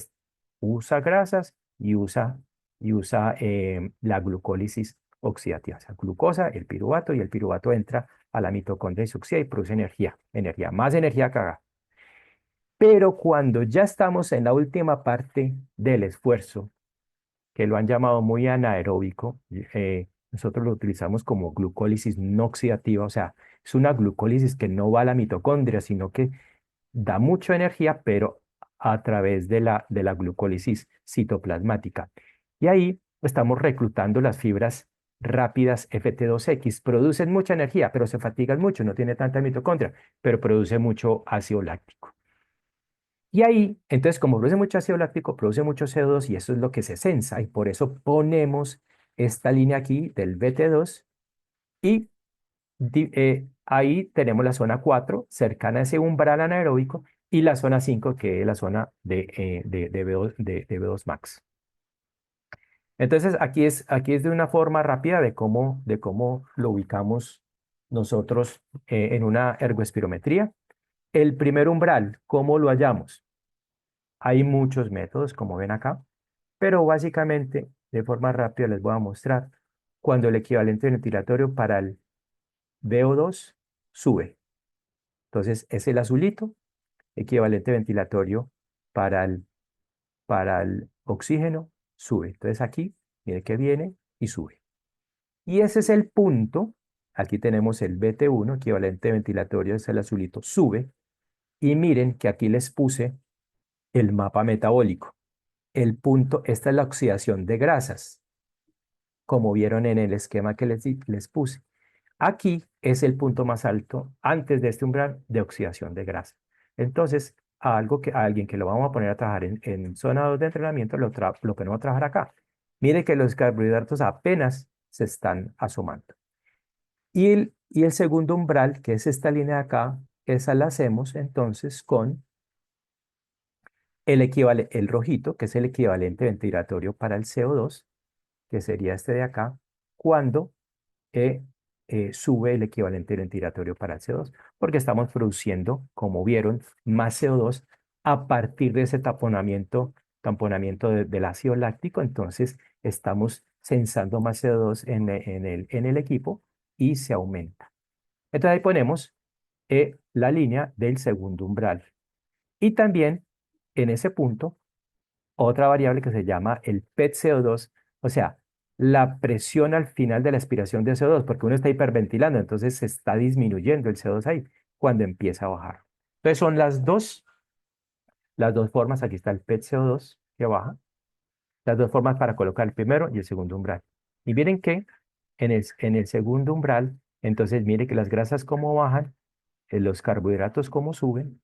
usa grasas y usa la glucólisis oxidativa. O sea, glucosa, el piruvato, y el piruvato entra a la mitocondria y se oxida y produce más energía que haga. Pero cuando ya estamos en la última parte del esfuerzo, que lo han llamado muy anaeróbico, nosotros lo utilizamos como glucólisis no oxidativa, o sea, es una glucólisis que no va a la mitocondria, sino que da mucha energía, pero a través de la glucólisis citoplasmática. Y ahí estamos reclutando las fibras rápidas FT2X. Producen mucha energía, pero se fatigan mucho, no tiene tanta mitocondria, pero produce mucho ácido láctico. Y ahí, entonces, como produce mucho ácido láctico, produce mucho CO2 y eso es lo que se sensa. Y por eso ponemos esta línea aquí del BT2 y ahí tenemos la zona 4 cercana a ese umbral anaeróbico y la zona 5 que es la zona de B2 max. Entonces, aquí es de una forma rápida de cómo lo ubicamos nosotros en una ergoespirometría. El primer umbral, ¿cómo lo hallamos? Hay muchos métodos, como ven acá, pero básicamente, de forma rápida, les voy a mostrar cuando el equivalente ventilatorio para el VO2 sube. Entonces, es el azulito, equivalente ventilatorio para el oxígeno, sube. Entonces aquí, mire que viene y sube. Y ese es el punto. Aquí tenemos el BT1, equivalente ventilatorio, es el azulito, sube. Y miren que aquí les puse el mapa metabólico. El punto, esta es la oxidación de grasas, como vieron en el esquema que les puse. Aquí es el punto más alto antes de este umbral de oxidación de grasa. Entonces, a alguien que lo vamos a poner a trabajar en zona 2 de entrenamiento, lo ponemos a trabajar acá. Mire que los carbohidratos apenas se están asomando. Y el segundo umbral, que es esta línea de acá, esa la hacemos entonces con el rojito, que es el equivalente ventilatorio para el CO2, que sería este de acá, cuando eh, sube el equivalente ventilatorio para el CO2, porque estamos produciendo, como vieron, más CO2 a partir de ese tamponamiento del ácido láctico. Entonces, estamos sensando más CO2 en el equipo y se aumenta. Entonces, ahí ponemos la línea del segundo umbral. Y también en ese punto otra variable que se llama el PET-CO2, o sea, la presión al final de la expiración de CO2, porque uno está hiperventilando, entonces se está disminuyendo el CO2 ahí cuando empieza a bajar. Entonces son las dos formas, aquí está el PET-CO2 que baja, las dos formas para colocar el primero y el segundo umbral. Y miren que en el segundo umbral, entonces mire que las grasas cómo bajan, los carbohidratos cómo suben,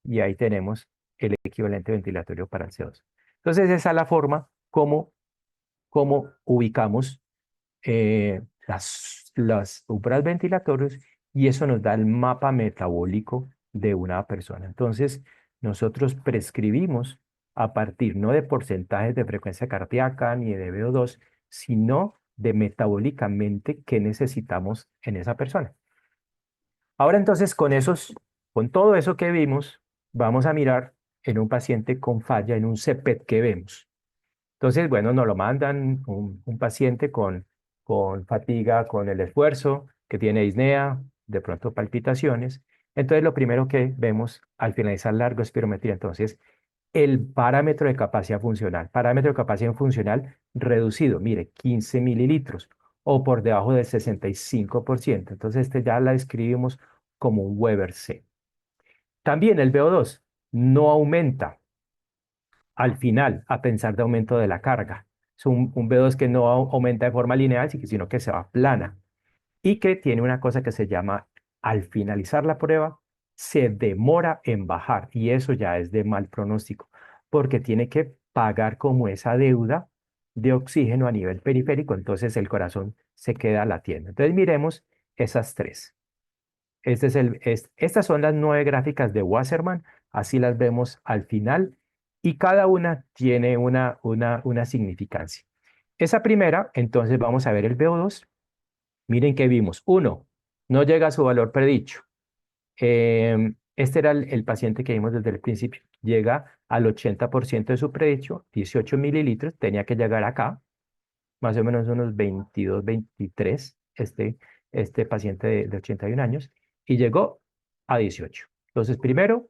y ahí tenemos el equivalente ventilatorio para el CO2. Entonces esa es la forma como ubicamos las umbrales ventilatorios, y eso nos da el mapa metabólico de una persona. Entonces, nosotros prescribimos a partir no de porcentajes de frecuencia cardíaca ni de VO2, sino de metabólicamente qué necesitamos en esa persona. Ahora entonces, con todo eso que vimos, vamos a mirar en un paciente con falla, en un CPET que vemos. Entonces, bueno, nos lo mandan un paciente con fatiga, con el esfuerzo, que tiene disnea, de pronto palpitaciones. Entonces, lo primero que vemos al finalizar la ergospirometría, entonces, el parámetro de capacidad funcional reducido, mire, 15 mililitros o por debajo del 65%. Entonces, este ya la describimos como un Weber C. También el VO2 no aumenta al final, a pensar de aumento de la carga. Es un V2 que no aumenta de forma lineal, sino que se va plana y que tiene una cosa que se llama, al finalizar la prueba, se demora en bajar, y eso ya es de mal pronóstico, porque tiene que pagar como esa deuda de oxígeno a nivel periférico, entonces el corazón se queda latiendo. Entonces miremos esas tres. Estas son las 9 gráficas de Wasserman, así las vemos al final, y cada una tiene una significancia. Esa primera, entonces vamos a ver el VO2. Miren que vimos. Uno, no llega a su valor predicho. Este era el paciente que vimos desde el principio. Llega al 80% de su predicho, 18 mililitros, tenía que llegar acá, más o menos unos 22, 23, este paciente de 81 años, y llegó a 18. Entonces, primero,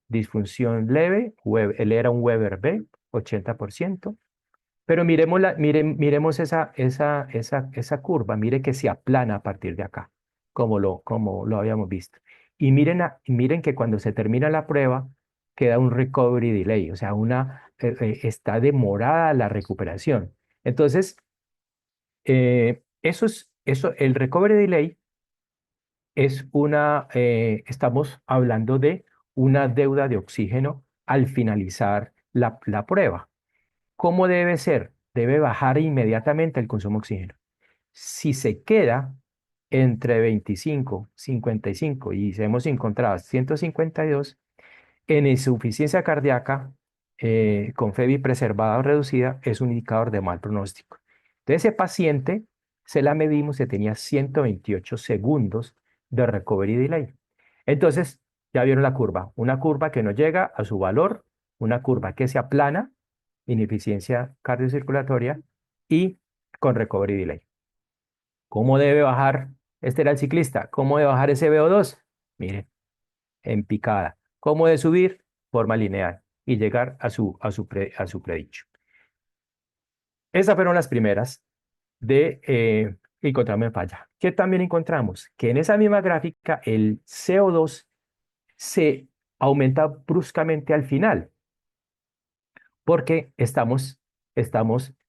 disfunción leve, él era un Weber B, 80%, pero miremos esa curva, mire que se aplana a partir de acá, como lo habíamos visto. Y miren que cuando se termina la prueba, queda un recovery delay, o sea, está demorada la recuperación. Entonces, el recovery delay estamos hablando de una deuda de oxígeno al finalizar la prueba. ¿Cómo debe ser? Debe bajar inmediatamente el consumo de oxígeno. Si se queda entre 25, 55 y hemos encontrado 152, en insuficiencia cardíaca con FEBI preservada o reducida es un indicador de mal pronóstico. Entonces, ese paciente se la medimos y tenía 128 segundos de recovery delay. Entonces, ya vieron la curva, una curva que no llega a su valor, una curva que se aplana, ineficiencia cardiocirculatoria y con recovery delay. ¿Cómo debe bajar? Este era el ciclista. ¿Cómo debe bajar ese VO2? Miren, en picada. ¿Cómo de subir? Forma lineal y llegar a su predicho. Esas fueron las primeras de encontrarme falla. ¿Qué también encontramos? Que en esa misma gráfica el CO2 se aumenta bruscamente al final, porque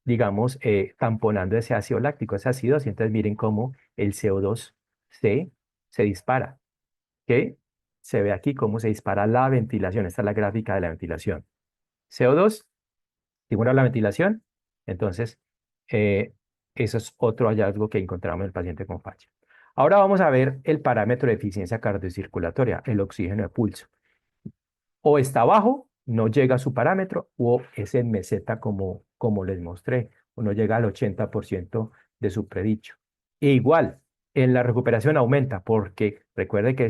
digamos, tamponando ese ácido láctico, ese ácido. Entonces miren cómo el CO2 se, se dispara, que se ve aquí cómo se dispara la ventilación. Esta es la gráfica de la ventilación. CO2 estimula la ventilación, entonces eh, eso es otro hallazgo que encontramos en el paciente con falla. Ahora vamos a ver el parámetro de eficiencia cardiocirculatoria, el oxígeno de pulso. O está bajo, no llega a su parámetro, o es en meseta como les mostré, o no llega al 80% de su predicho. E igual, en la recuperación aumenta, porque recuerde que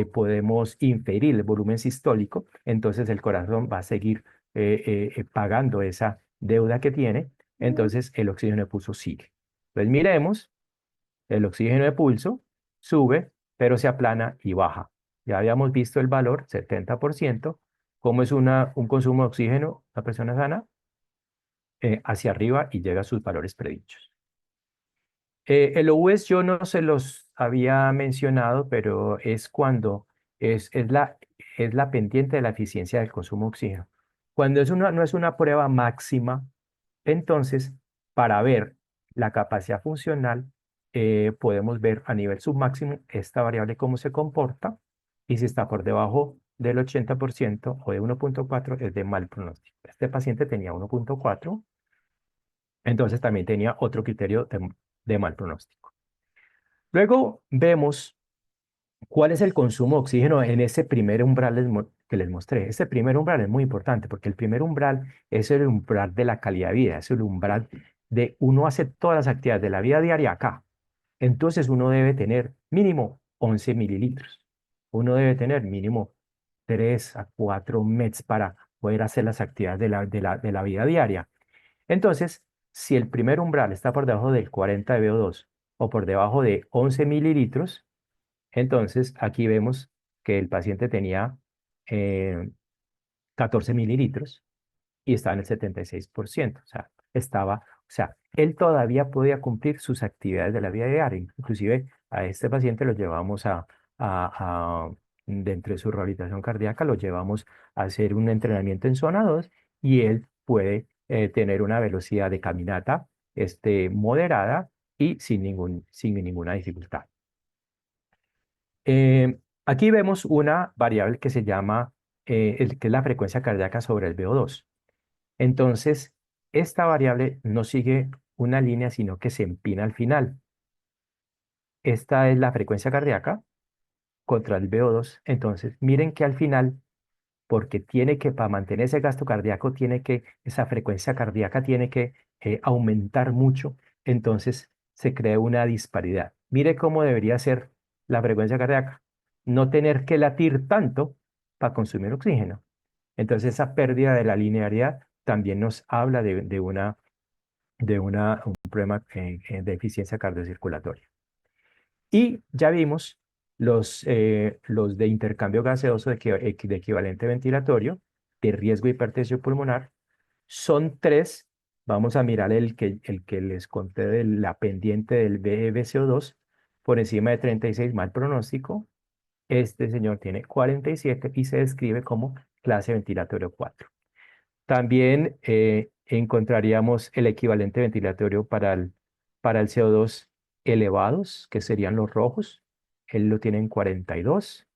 podemos inferir el volumen sistólico, entonces el corazón va a seguir pagando esa deuda que tiene, entonces el oxígeno de pulso sigue. Entonces miremos, el oxígeno de pulso sube, pero se aplana y baja. Ya habíamos visto el valor, 70%, cómo es un consumo de oxígeno, una persona sana, hacia arriba y llega a sus valores predichos. El OUS yo no se los había mencionado, pero es cuando es la pendiente de la eficiencia del consumo de oxígeno. Cuando no es una prueba máxima, entonces, para ver la capacidad funcional, podemos ver a nivel submáximo esta variable cómo se comporta, y si está por debajo del 80% o de 1.4 es de mal pronóstico. Este paciente tenía 1.4, entonces también tenía otro criterio de mal pronóstico. Luego vemos cuál es el consumo de oxígeno en ese primer umbral que les mostré. Ese primer umbral es muy importante porque el primer umbral es el umbral de la calidad de vida, es el umbral de uno hace todas las actividades de la vida diaria acá. Entonces uno debe tener mínimo 11 mililitros. Uno debe tener mínimo 3 a 4 meds para poder hacer las actividades de la vida diaria. Entonces, si el primer umbral está por debajo del 40 de VO2 o por debajo de 11 mililitros, entonces aquí vemos que el paciente tenía eh, 14 mililitros y estaba en el 76%. O sea, él todavía podía cumplir sus actividades de la vida diaria. Inclusive a este paciente lo llevamos dentro de su rehabilitación cardíaca, lo llevamos a hacer un entrenamiento en zona 2 y él puede tener una velocidad de caminata moderada y sin ninguna dificultad. Aquí vemos una variable que se llama, que es la frecuencia cardíaca sobre el VO2. Entonces, esta variable no sigue una línea, sino que se empina al final. Esta es la frecuencia cardíaca contra el VO2. Entonces, miren que al final, porque para mantener ese gasto cardíaco, esa frecuencia cardíaca tiene que aumentar mucho, entonces se crea una disparidad. Mire cómo debería ser la frecuencia cardíaca, no tener que latir tanto para consumir oxígeno. Entonces esa pérdida de la linearidad también nos habla un problema de eficiencia cardiocirculatoria. Y ya vimos los de intercambio gaseoso de equivalente ventilatorio, de riesgo de hipertensión pulmonar. Son tres. Vamos a mirar el que les conté de la pendiente del BEBCO2 por encima de 36, mal pronóstico. Este señor tiene 47 y se describe como clase ventilatorio 4. También encontraríamos el equivalente ventilatorio para el CO2 elevados, que serían los rojos. Él lo tiene en 42.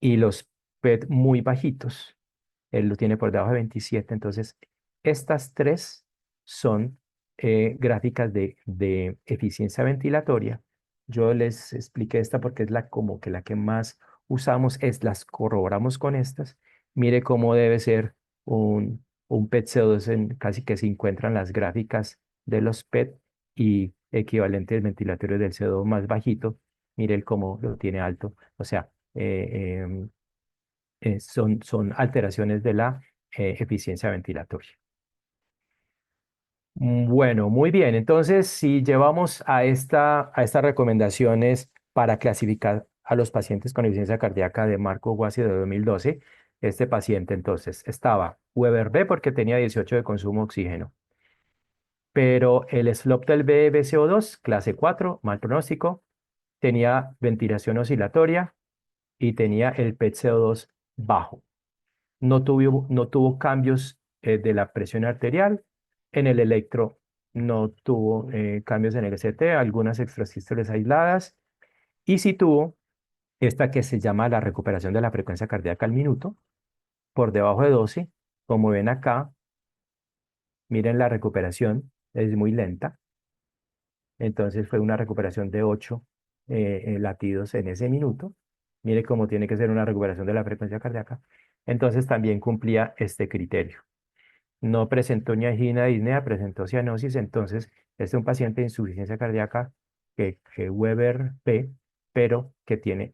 Y los PET muy bajitos, él lo tiene por debajo de 27. Entonces, estas tres son gráficas de eficiencia ventilatoria. Yo les expliqué esta porque es como que la que más usamos, las corroboramos con estas. Mire cómo debe ser un PET-CO2, casi que se encuentran las gráficas de los PET y equivalentes ventilatorios del CO2 más bajito. Mire cómo lo tiene alto. O sea, son alteraciones de la eficiencia ventilatoria. Bueno, muy bien. Entonces, si llevamos a estas recomendaciones para a los pacientes con insuficiencia cardíaca de Marco Guasi de 2012. Este paciente entonces estaba Weber B porque tenía 18 de consumo de oxígeno, pero el slop del BCO2, clase 4, mal pronóstico, tenía ventilación oscilatoria y tenía el PET-CO2 bajo. No tuvo cambios de la presión arterial. En el electro no tuvo cambios en el CT, algunas extrasístoles aisladas. Y sí tuvo esta que se llama la recuperación de la frecuencia cardíaca al minuto, por debajo de 12. Como ven acá, miren la recuperación, es muy lenta. Entonces fue una recuperación de 8 latidos en ese minuto. Mire cómo tiene que ser una recuperación de la frecuencia cardíaca. Entonces también cumplía este criterio. No presentó ni angina de disnea, presentó cianosis. Entonces este es un paciente de insuficiencia cardíaca que Weber P, pero que tiene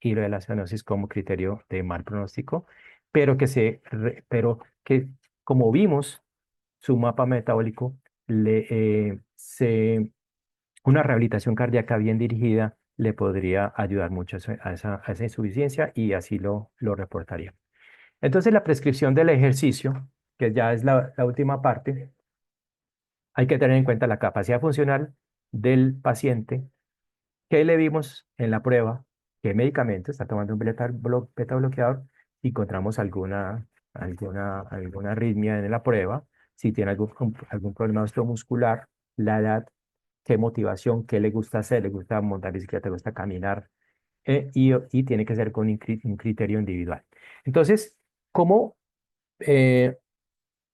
y lo de la cianosis como criterio de mal pronóstico, pero que como vimos su mapa metabólico, le, eh, se, una rehabilitación cardíaca bien dirigida le podría ayudar mucho a esa insuficiencia y así lo reportaría. Entonces, la prescripción del ejercicio, que ya es la última parte, hay que tener en cuenta la capacidad funcional del paciente, que le vimos en la prueba, qué medicamento está tomando un beta bloqueador, si encontramos alguna arritmia en la prueba, si tiene algún problema osteomuscular, la edad, qué motivación, qué le gusta hacer, le gusta montar bicicleta, le gusta caminar, y tiene que ser con un criterio individual. Entonces, ¿cómo, eh,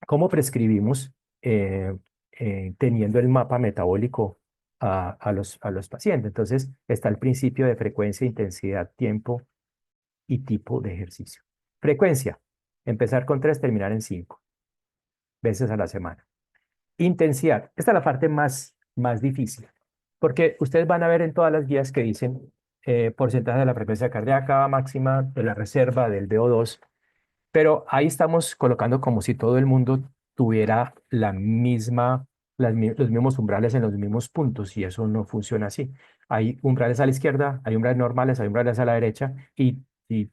cómo prescribimos teniendo el mapa metabólico a los pacientes? Entonces, está el principio de frecuencia, intensidad, tiempo y tipo de ejercicio. Frecuencia, empezar con 3, terminar en 5 veces a la semana. Intensidad, esta es la parte más difícil, porque ustedes van a ver en todas las guías que dicen porcentaje de la frecuencia cardíaca máxima, de la reserva, del VO2, pero ahí estamos colocando como si todo el mundo tuviera los mismos umbrales en los mismos puntos, y eso no funciona así. Hay umbrales a la izquierda, hay umbrales normales, hay umbrales a la derecha, y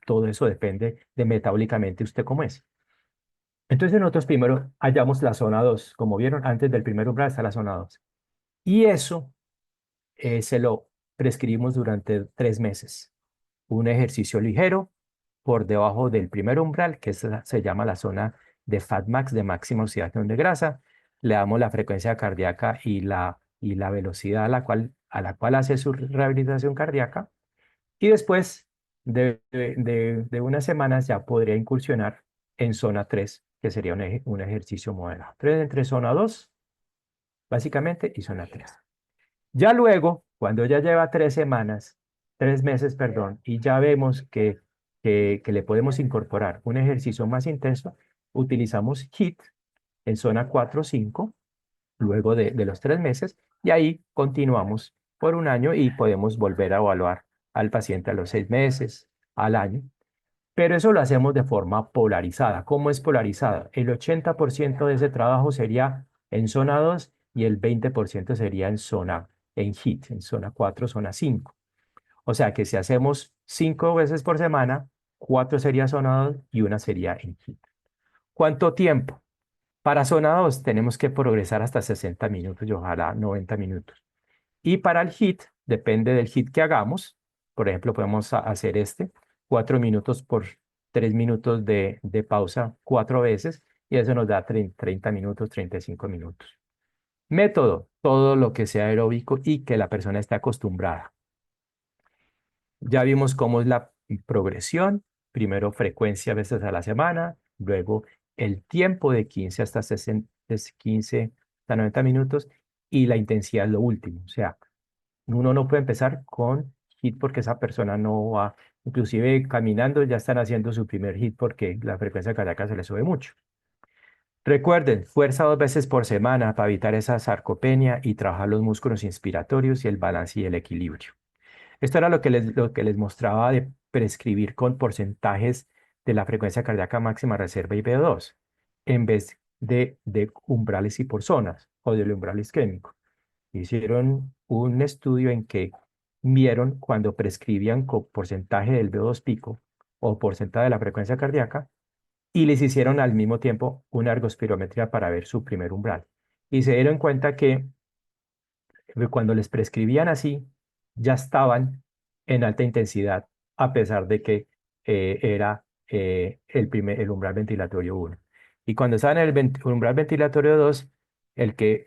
todo eso depende de metabólicamente usted cómo es. Entonces nosotros primero hallamos la zona 2, como vieron, antes del primer umbral está la zona 2. Y eso se lo prescribimos durante 3 meses. Un ejercicio ligero por debajo del primer umbral, que se llama la zona de FatMax, de máxima oxidación de grasa. Le damos la frecuencia cardíaca y la velocidad a la cual hace su rehabilitación cardíaca. Y después de unas semanas ya podría incursionar en zona 3, que sería un ejercicio moderado. Entonces, entre zona 2, básicamente, y zona 3. Ya luego, cuando ya lleva 3 semanas, 3 meses, perdón, y ya vemos que le podemos incorporar un ejercicio más intenso, utilizamos HIIT en zona 4 o 5, luego de los 3 meses, y ahí continuamos por un año y podemos volver a evaluar al paciente a los 6 meses, al año. Pero eso lo hacemos de forma polarizada. ¿Cómo es polarizada? El 80% de ese trabajo sería en zona 2 y el 20% sería en HIIT, en zona 4, zona 5. O sea que si hacemos 5 veces por semana, 4 sería zona 2 y una sería en HIIT. ¿Cuánto tiempo? Para zona 2 tenemos que progresar hasta 60 minutos y ojalá 90 minutos. Y para el HIIT, depende del HIIT que hagamos. Por ejemplo, podemos hacer 4 minutos por 3 minutos de pausa 4 veces, y eso nos da 30 minutos, 35 minutos. Método, todo lo que sea aeróbico y que la persona esté acostumbrada. Ya vimos cómo es la progresión. Primero frecuencia veces a la semana, luego el tiempo de 15 hasta 60, de 15 hasta 90 minutos, y la intensidad es lo último. O sea, uno no puede empezar con hit porque esa persona no va, inclusive caminando ya están haciendo su primer hit porque la frecuencia cardíaca se le sube mucho. Recuerden, fuerza 2 veces por semana para evitar esa sarcopenia y trabajar los músculos inspiratorios y el balance y el equilibrio. Esto era lo que les mostraba de prescribir con porcentajes de la frecuencia cardíaca máxima reserva y VO2, en vez de umbrales y por zonas o del umbral isquémico. Hicieron un estudio en que vieron cuando prescribían con porcentaje del VO2 pico o porcentaje de la frecuencia cardíaca y les hicieron al mismo tiempo una ergospirometría para ver su primer umbral. Y se dieron cuenta que cuando les prescribían así, ya estaban en alta intensidad, a pesar de que era el umbral ventilatorio 1. Y cuando estaban en el umbral ventilatorio 2,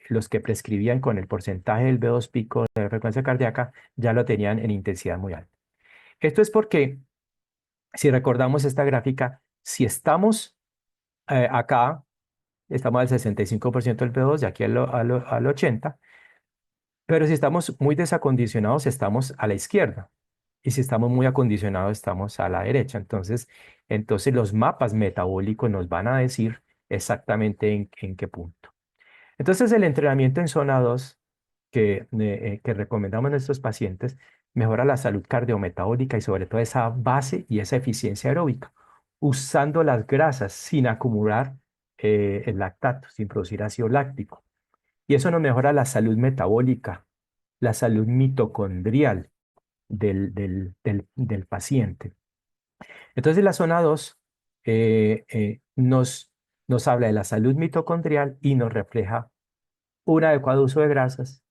los que prescribían con el porcentaje del V2 pico de frecuencia cardíaca ya lo tenían en intensidad muy alta. Esto es porque, si recordamos esta gráfica, si estamos acá, estamos al 65% del V2, de aquí al 80%. Pero si estamos muy desacondicionados, estamos a la izquierda. Y si estamos muy acondicionados, estamos a la derecha. Entonces los mapas metabólicos nos van a decir exactamente en qué punto. Entonces el entrenamiento en zona 2 que recomendamos a nuestros pacientes mejora la salud cardiometabólica y sobre todo esa base y esa eficiencia aeróbica, usando las grasas sin acumular el lactato, sin producir ácido láctico. Y eso nos mejora la salud metabólica, la salud mitocondrial del paciente. Entonces, la zona 2 nos habla de la salud mitocondrial y nos refleja un adecuado uso de grasas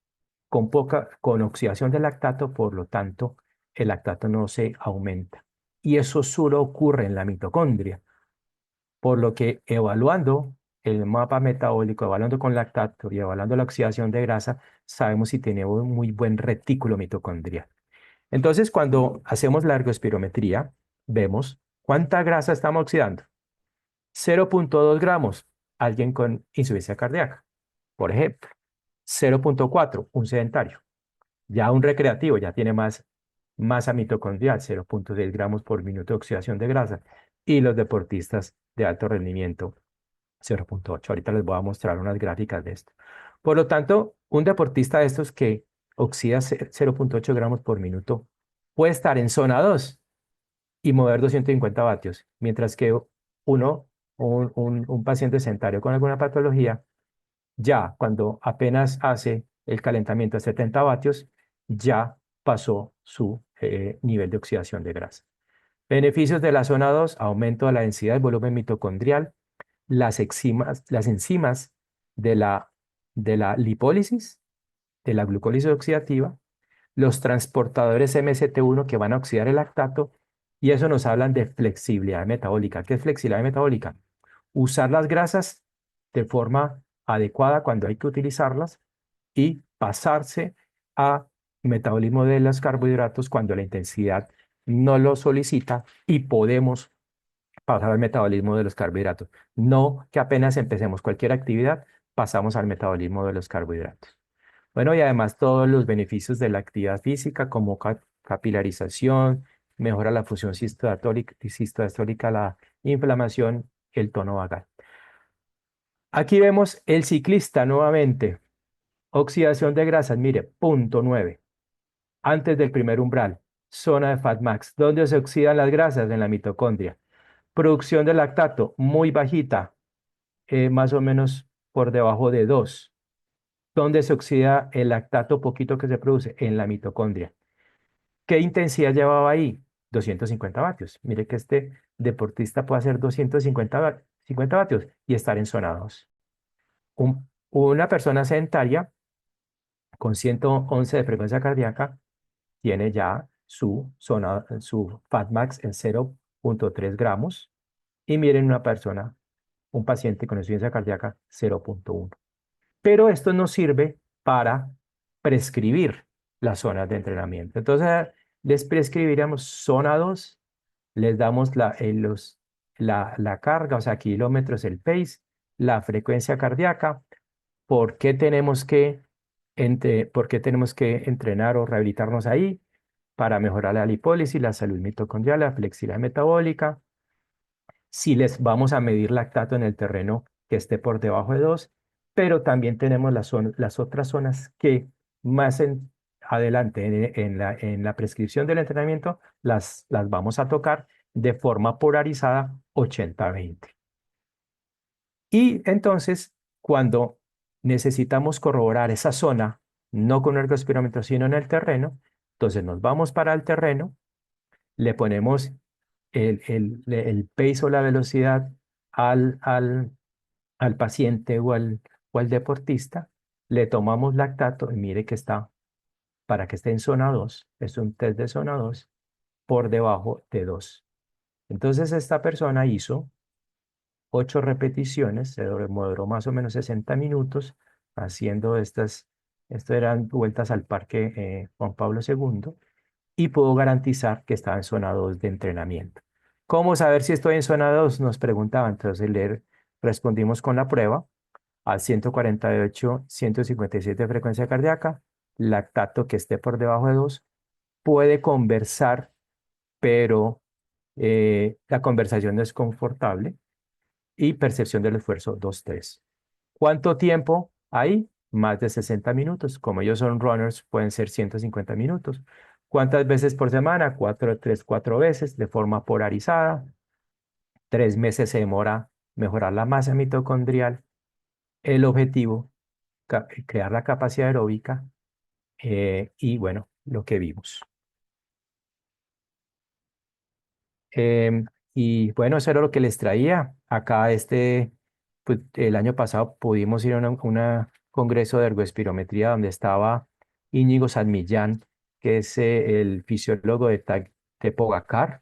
con oxidación de lactato, por lo tanto, el lactato no se aumenta. Y eso solo ocurre en la mitocondria. Por lo que evaluando el mapa metabólico, evaluando con lactato y evaluando la oxidación de grasa, sabemos si tenemos un muy buen retículo mitocondrial. Entonces, cuando hacemos la ergospirometría, vemos cuánta grasa estamos oxidando. 0,2 gramos, alguien con insuficiencia cardíaca, por ejemplo. 0,4, un sedentario. Ya un recreativo ya tiene más masa mitocondrial, 0,6 gramos por minuto de oxidación de grasa. Y los deportistas de alto rendimiento, 0,8. Ahorita les voy a mostrar unas gráficas de esto. Por lo tanto, un deportista de estos que oxida 0,8 gramos por minuto puede estar en zona 2 y mover 250 vatios, mientras que un paciente sedentario con alguna patología, ya cuando apenas hace el calentamiento a 70 vatios, ya pasó su nivel de oxidación de grasa. Beneficios de la zona 2: aumento de la densidad del volumen mitocondrial, las enzimas de la lipólisis, de la glucólisis oxidativa, los transportadores MST1 que van a oxidar el lactato, y eso nos hablan de flexibilidad metabólica. ¿Qué es flexibilidad metabólica? Usar las grasas de forma adecuada cuando hay que utilizarlas y pasarse a metabolismo de los carbohidratos cuando la intensidad no lo solicita y podemos pasar al metabolismo de los carbohidratos. No que apenas empecemos cualquier actividad, pasamos al metabolismo de los carbohidratos. Bueno, y además todos los beneficios de la actividad física como capilarización, mejora la función cistodiastólica, la inflamación, el tono vagal. Aquí vemos el ciclista nuevamente. Oxidación de grasas, mire, punto 9. Antes del primer umbral, zona de Fatmax. ¿Dónde se oxidan las grasas? En la mitocondria. Producción de lactato, muy bajita, más o menos por debajo de 2. ¿Dónde se oxida el lactato poquito que se produce? En la mitocondria. ¿Qué intensidad llevaba ahí? 250 vatios. Mire que este deportista puede hacer 250 vatios y estar en zona 2. Una persona sedentaria con 111 de frecuencia cardíaca tiene ya su Fatmax en 0,3 gramos. Y miren una persona, un paciente con insuficiencia cardíaca, 0,1. Pero esto nos sirve para prescribir las zonas de entrenamiento. Entonces, les prescribiríamos zona 2, les damos la carga, o sea, kilómetros, el pace, la frecuencia cardíaca, por qué tenemos que entrenar o rehabilitarnos ahí para mejorar la lipólisis, la salud mitocondrial, la flexibilidad metabólica. Si les vamos a medir lactato en el terreno que esté por debajo de 2, pero también tenemos las otras zonas que más adelante en la prescripción del entrenamiento las vamos a tocar de forma polarizada 80-20. Y entonces, cuando necesitamos corroborar esa zona no con un ergospirómetro, sino en el terreno. Entonces nos vamos para el terreno, le ponemos el pace o la velocidad al, al, al paciente o al deportista, le tomamos lactato y mire que está, para que esté en zona 2 es un test de zona 2 por debajo de 2. Entonces esta persona hizo 8 repeticiones, se demoró más o menos 60 minutos haciendo esto eran vueltas al Parque Juan Pablo II, y puedo garantizar que estaba en zona 2 de entrenamiento. ¿Cómo saber si estoy en zona 2? Nos preguntaba. Entonces respondimos con la prueba al 148, 157 de frecuencia cardíaca, lactato que esté por debajo de 2, puede conversar, pero la conversación no es confortable, y percepción del esfuerzo 2-3. ¿Cuánto tiempo hay? Más de 60 minutos. Como ellos son runners, pueden ser 150 minutos. ¿Cuántas veces por semana? 4 veces de forma polarizada. 3 meses se demora mejorar la masa mitocondrial. El objetivo, crear la capacidad aeróbica, y bueno, lo que vimos. Em, y bueno, eso era lo que les traía. Acá pues, el año pasado pudimos ir a un congreso de ergoespirometría donde estaba Íñigo San Millán, que es el fisiólogo de Pogacar,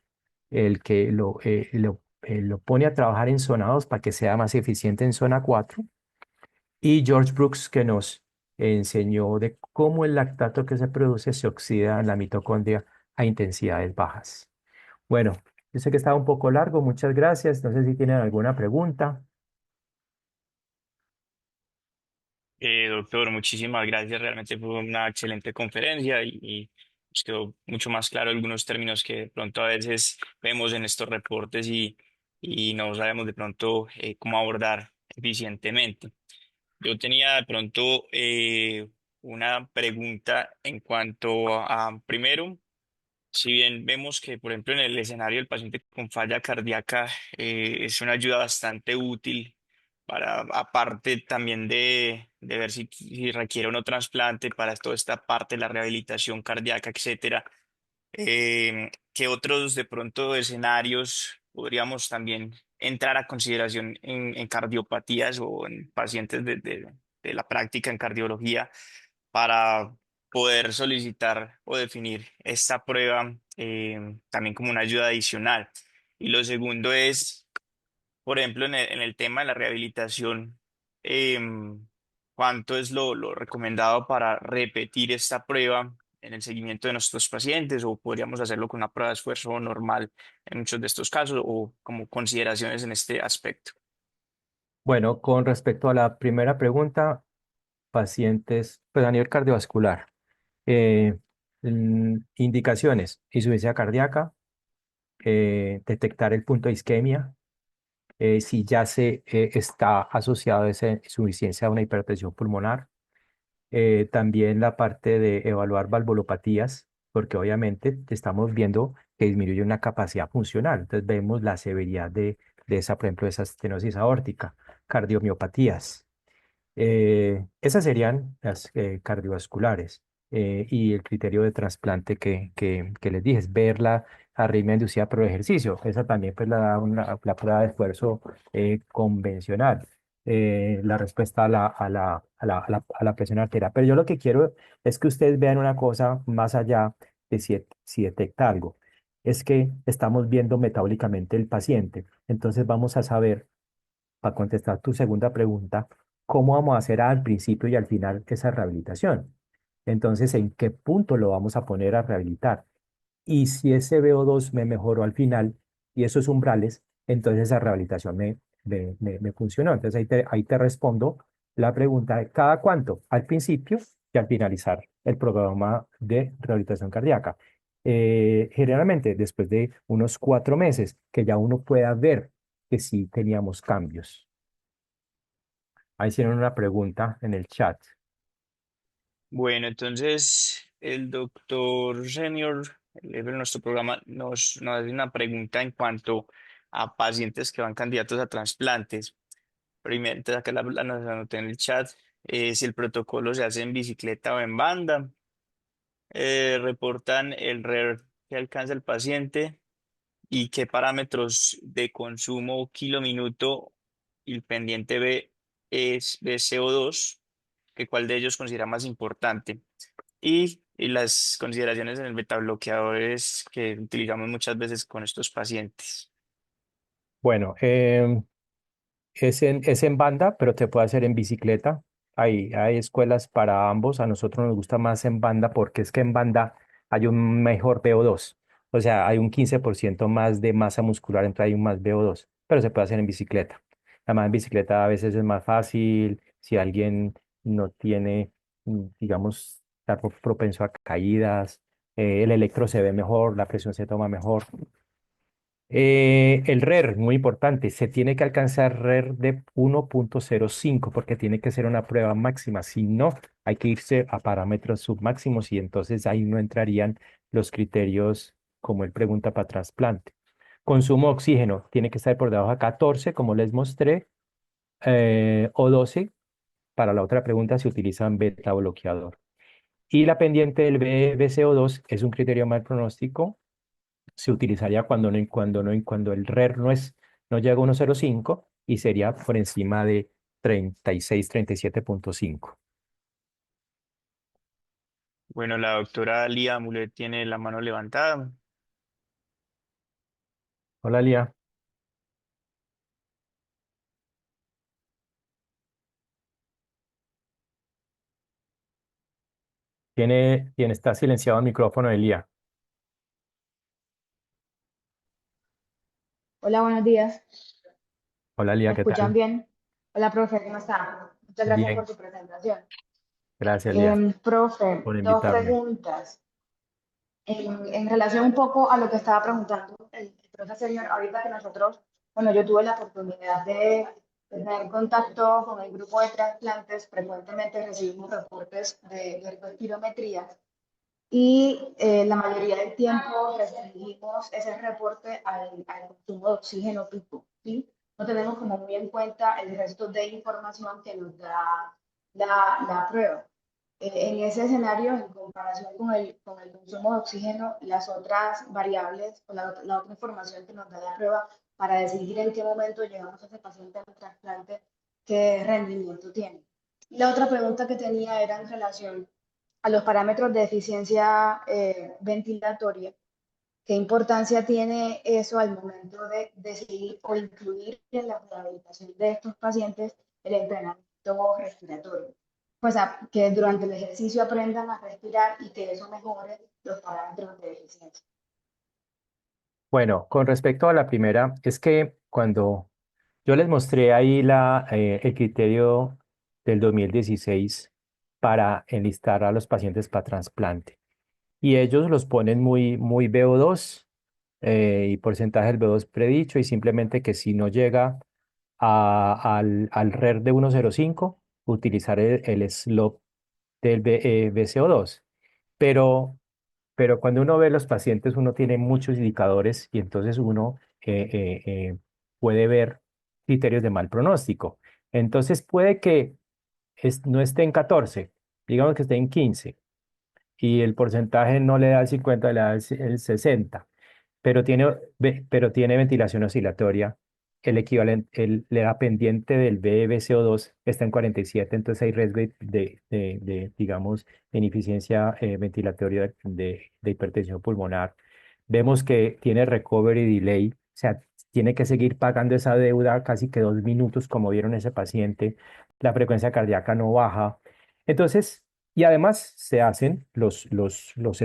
el que lo pone a trabajar en zona 2 para que sea más eficiente en zona 4. Y George Brooks, que nos enseñó de cómo el lactato que se produce se oxida en la mitocondria a intensidades bajas. Bueno, yo sé que estaba un poco largo, muchas gracias. No sé si tienen alguna pregunta. Doctor, muchísimas gracias. Realmente fue una excelente conferencia y nos quedó mucho más claro algunos términos que de pronto a veces vemos en estos reportes y no sabemos de pronto cómo abordar eficientemente. Yo tenía de pronto una pregunta en cuanto a, primero, si bien vemos que, por ejemplo, en el escenario del paciente con falla cardíaca es una ayuda bastante útil para, aparte también de ver si requiere o no trasplante para toda esta parte de la rehabilitación cardíaca, etcétera. ¿Qué otros de pronto escenarios podríamos también entrar a consideración en cardiopatías o en pacientes de la práctica en cardiología para poder solicitar o definir esta prueba también como una ayuda adicional? Y lo segundo es, por ejemplo, en el tema de la rehabilitación, ¿cuánto es lo recomendado para repetir esta prueba en el seguimiento de nuestros pacientes? ¿O podríamos hacerlo con una prueba de esfuerzo normal en muchos de estos casos? ¿O como consideraciones en este aspecto? Bueno, con respecto a la primera pregunta, pacientes, pues a nivel cardiovascular, eh, indicaciones, insuficiencia cardíaca, detectar el punto de isquemia, si ya se está asociado a esa insuficiencia a una hipertensión pulmonar. También la parte de evaluar valvulopatías, porque obviamente estamos viendo que disminuye una capacidad funcional. Entonces vemos la severidad de esa, por ejemplo, de esa estenosis aórtica, cardiomiopatías. Esas serían las cardiovasculares. Y el criterio de trasplante que les dije es ver la arritmia inducida por el ejercicio. Esa también pues la da la prueba de esfuerzo convencional. La respuesta a la presión arterial. Pero yo lo que quiero es que ustedes vean una cosa más allá de si detecta algo. Es que estamos viendo metabólicamente el paciente. Entonces vamos a saber, para contestar tu segunda pregunta, cómo vamos a hacer al principio y al final esa rehabilitación. Entonces, ¿en qué punto lo vamos a poner a rehabilitar? Y si ese VO2 me mejoró al final y esos umbrales, entonces esa rehabilitación me funcionó. Entonces ahí te respondo la pregunta de cada cuánto, al principio y al finalizar el programa de rehabilitación cardíaca. Generalmente después de unos 4 meses que ya uno pueda ver que sí teníamos cambios. Ahí hicieron una pregunta en el chat. Bueno, entonces el doctor Senior, el jefe de nuestro programa, nos hace una pregunta en cuanto a pacientes que van candidatos a trasplantes. Primero, entonces acá nos anoté en el chat. si el protocolo se hace en bicicleta o en banda, reportan el RER que alcanza el paciente y qué parámetros de consumo kilo minuto el pendiente ve es de CO2, que cuál de ellos considera más importante. Y las consideraciones en el betabloqueadores que utilizamos muchas veces con estos pacientes. Bueno, es en banda, pero te puede hacer en bicicleta. Hay escuelas para ambos. A nosotros nos gusta más en banda porque es que en banda hay un mejor VO2. O sea, hay un 15% más de masa muscular, entonces hay un más VO2, pero se puede hacer en bicicleta. Además, en bicicleta a veces es más fácil. Si alguien no tiene, digamos, está propenso a caídas, el electro se ve mejor, la presión se toma mejor. El RER, muy importante, se tiene que alcanzar RER de 1.05 porque tiene que ser una prueba máxima. Si no, hay que irse a parámetros submáximos y entonces ahí no entrarían los criterios como él pregunta para trasplante. Consumo de oxígeno tiene que estar por debajo de 14, como les mostré, o 12. Para la otra pregunta se utilizan beta bloqueador. Y la pendiente del BCO2 es un criterio mal pronóstico, se utilizaría cuando el RER no llega a 1.05 y sería por encima de 36, 37.5. Bueno, la doctora Lía Mulet tiene la mano levantada. Hola, Lía. Está silenciado el micrófono de Lía. Hola, buenos días. Hola, ¿Me Lía, ¿qué escuchan tal? bien? Hola, profe, ¿cómo está? Muchas gracias por Bien, su presentación. gracias, Lía, Profe, por dos invitarme. preguntas. En relación un poco a lo que estaba preguntando el profe señor, ahorita que nosotros, bueno, yo tuve la oportunidad de tener contacto con el grupo de trasplantes, frecuentemente recibimos reportes de espirometría y la mayoría del tiempo restringimos ese reporte al consumo de oxígeno pico, ¿sí? No tenemos como muy en cuenta el resto de información que nos da la prueba. En ese escenario, en comparación con el consumo de oxígeno, las otras variables o la otra información que nos da la prueba para decidir en qué momento llegamos a ese paciente al trasplante, qué rendimiento tiene. La otra pregunta que tenía era en relación a los parámetros de eficiencia ventilatoria. ¿Qué importancia tiene eso al momento de decidir o incluir en la rehabilitación de estos pacientes el entrenamiento respiratorio? Pues que durante el ejercicio aprendan a respirar y que eso mejore los parámetros de eficiencia. Bueno, con respecto a la primera, es que cuando yo les mostré ahí el criterio del 2016 para enlistar a los pacientes para trasplante. Y ellos los ponen muy VO2 y porcentaje del VO2 predicho y simplemente que si no llega al RER de 1.05, utilizar el slope del VCO2. Pero, pero cuando uno ve los pacientes, uno tiene muchos indicadores y entonces uno puede ver criterios de mal pronóstico. Entonces puede que no esté en 14, digamos que esté en 15 y el porcentaje no le da el 50, le da el 60, pero tiene ventilación oscilatoria. El equivalente, la pendiente del BBCO2 está en 47, entonces hay riesgo digamos, de ineficiencia ventilatoria de hipertensión pulmonar. Vemos que tiene recovery delay, o sea, tiene que seguir pagando esa deuda casi que 2 minutos, como vieron ese paciente. La frecuencia cardíaca no baja. Entonces, y además se hacen los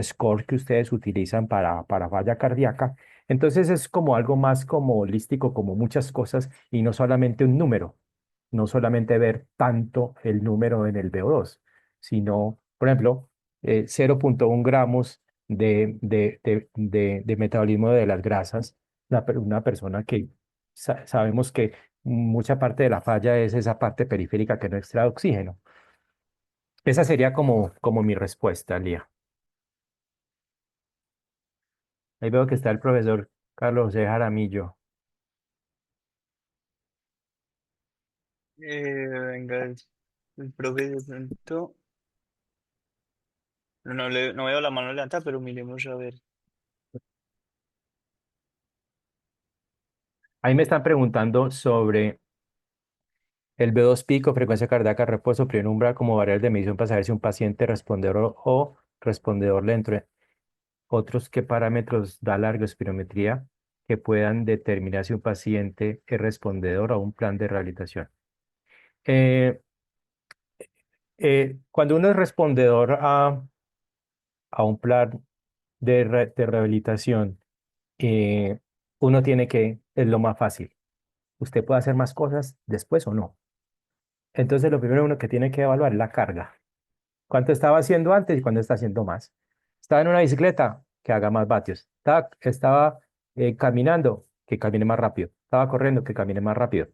scores que ustedes utilizan para falla cardíaca. Entonces es como algo más como holístico, como muchas cosas, y no solamente un número, no solamente ver tanto el número en el VO2, sino, por ejemplo, 0.1 gramos de metabolismo de las grasas. Una persona que sabemos que mucha parte de la falla es esa parte periférica que no extrae oxígeno. Esa sería como mi respuesta, Lía. Ahí veo que está el profesor Carlos José Jaramillo. Venga, El profe de pronto, no veo la mano levantada, pero miremos a ver. Ahí me están preguntando sobre el B2 pico, frecuencia cardíaca, reposo, primer umbral como variable de medición para saber si un paciente respondedor o respondedor lento. Otros qué parámetros da la ergospirometría que puedan determinar si un paciente es respondedor a un plan de rehabilitación. Eh, cuando uno es respondedor a un plan de rehabilitación, eh, uno tiene que, es lo más fácil. Usted puede hacer más cosas después o no. Entonces, lo primero uno que tiene que evaluar es la carga. ¿Cuánto estaba haciendo antes y cuánto está haciendo más? Estaba en una bicicleta, que haga más vatios. Estaba caminando, que camine más rápido. Estaba corriendo, que camine más rápido.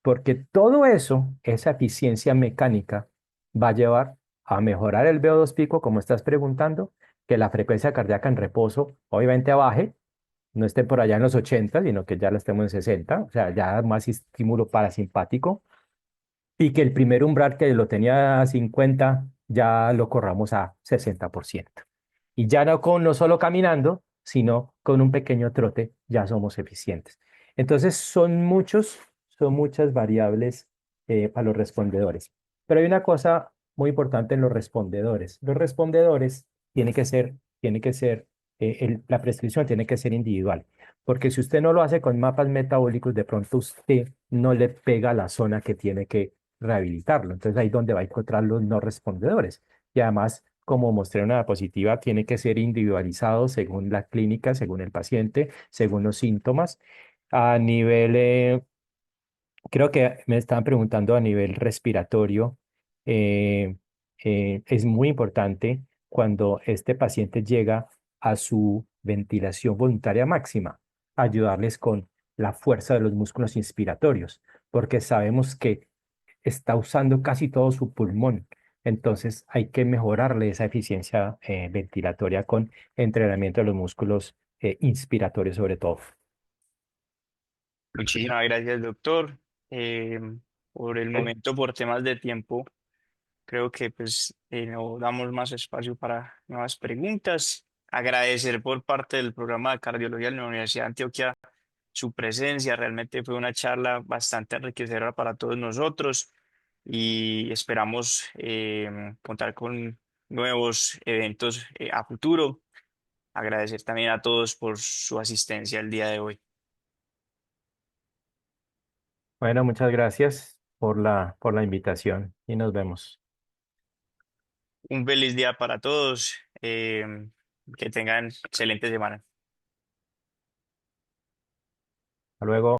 Porque todo eso, esa eficiencia mecánica, va a llevar a mejorar el VO2 pico, como estás preguntando, que la frecuencia cardíaca en reposo obviamente baje, no esté por allá en los 80, sino que ya la estemos en 60, o sea, ya más estímulo parasimpático, y que el primer umbral que lo tenía a 50, ya lo corramos a 60%. Y ya no solo caminando, sino con un pequeño trote, ya somos eficientes. Entonces, son muchas variables para los respondedores. Pero hay una cosa muy importante en los respondedores. Los respondedores tiene que ser, la prescripción tiene que ser individual. Porque si usted no lo hace con mapas metabólicos, de pronto usted no le pega a la zona que tiene que rehabilitarlo. Entonces ahí es donde va a encontrar los no respondedores. Y además, como mostré en una diapositiva, tiene que ser individualizado según la clínica, según el paciente, según los síntomas. A nivel, creo que me estaban preguntando a nivel respiratorio, eh, es muy importante cuando este paciente llega a su ventilación voluntaria máxima, ayudarles con la fuerza de los músculos inspiratorios, porque sabemos que está usando casi todo su pulmón. Entonces hay que mejorarle esa eficiencia ventilatoria con entrenamiento de los músculos inspiratorios sobre todo. Muchísimas gracias, doctor. Eh, por el Ok. momento, por temas de tiempo, creo que pues no damos más espacio para nuevas preguntas. Agradecer por parte del programa de cardiología de la Universidad de Antioquia su presencia. Realmente fue una charla bastante enriquecedora para todos nosotros y esperamos contar con nuevos eventos a futuro. Agradecer también a todos por su asistencia el día de hoy. Bueno, muchas gracias por la invitación y nos vemos. Un feliz día para todos. Que tengan excelente semana. Hasta luego.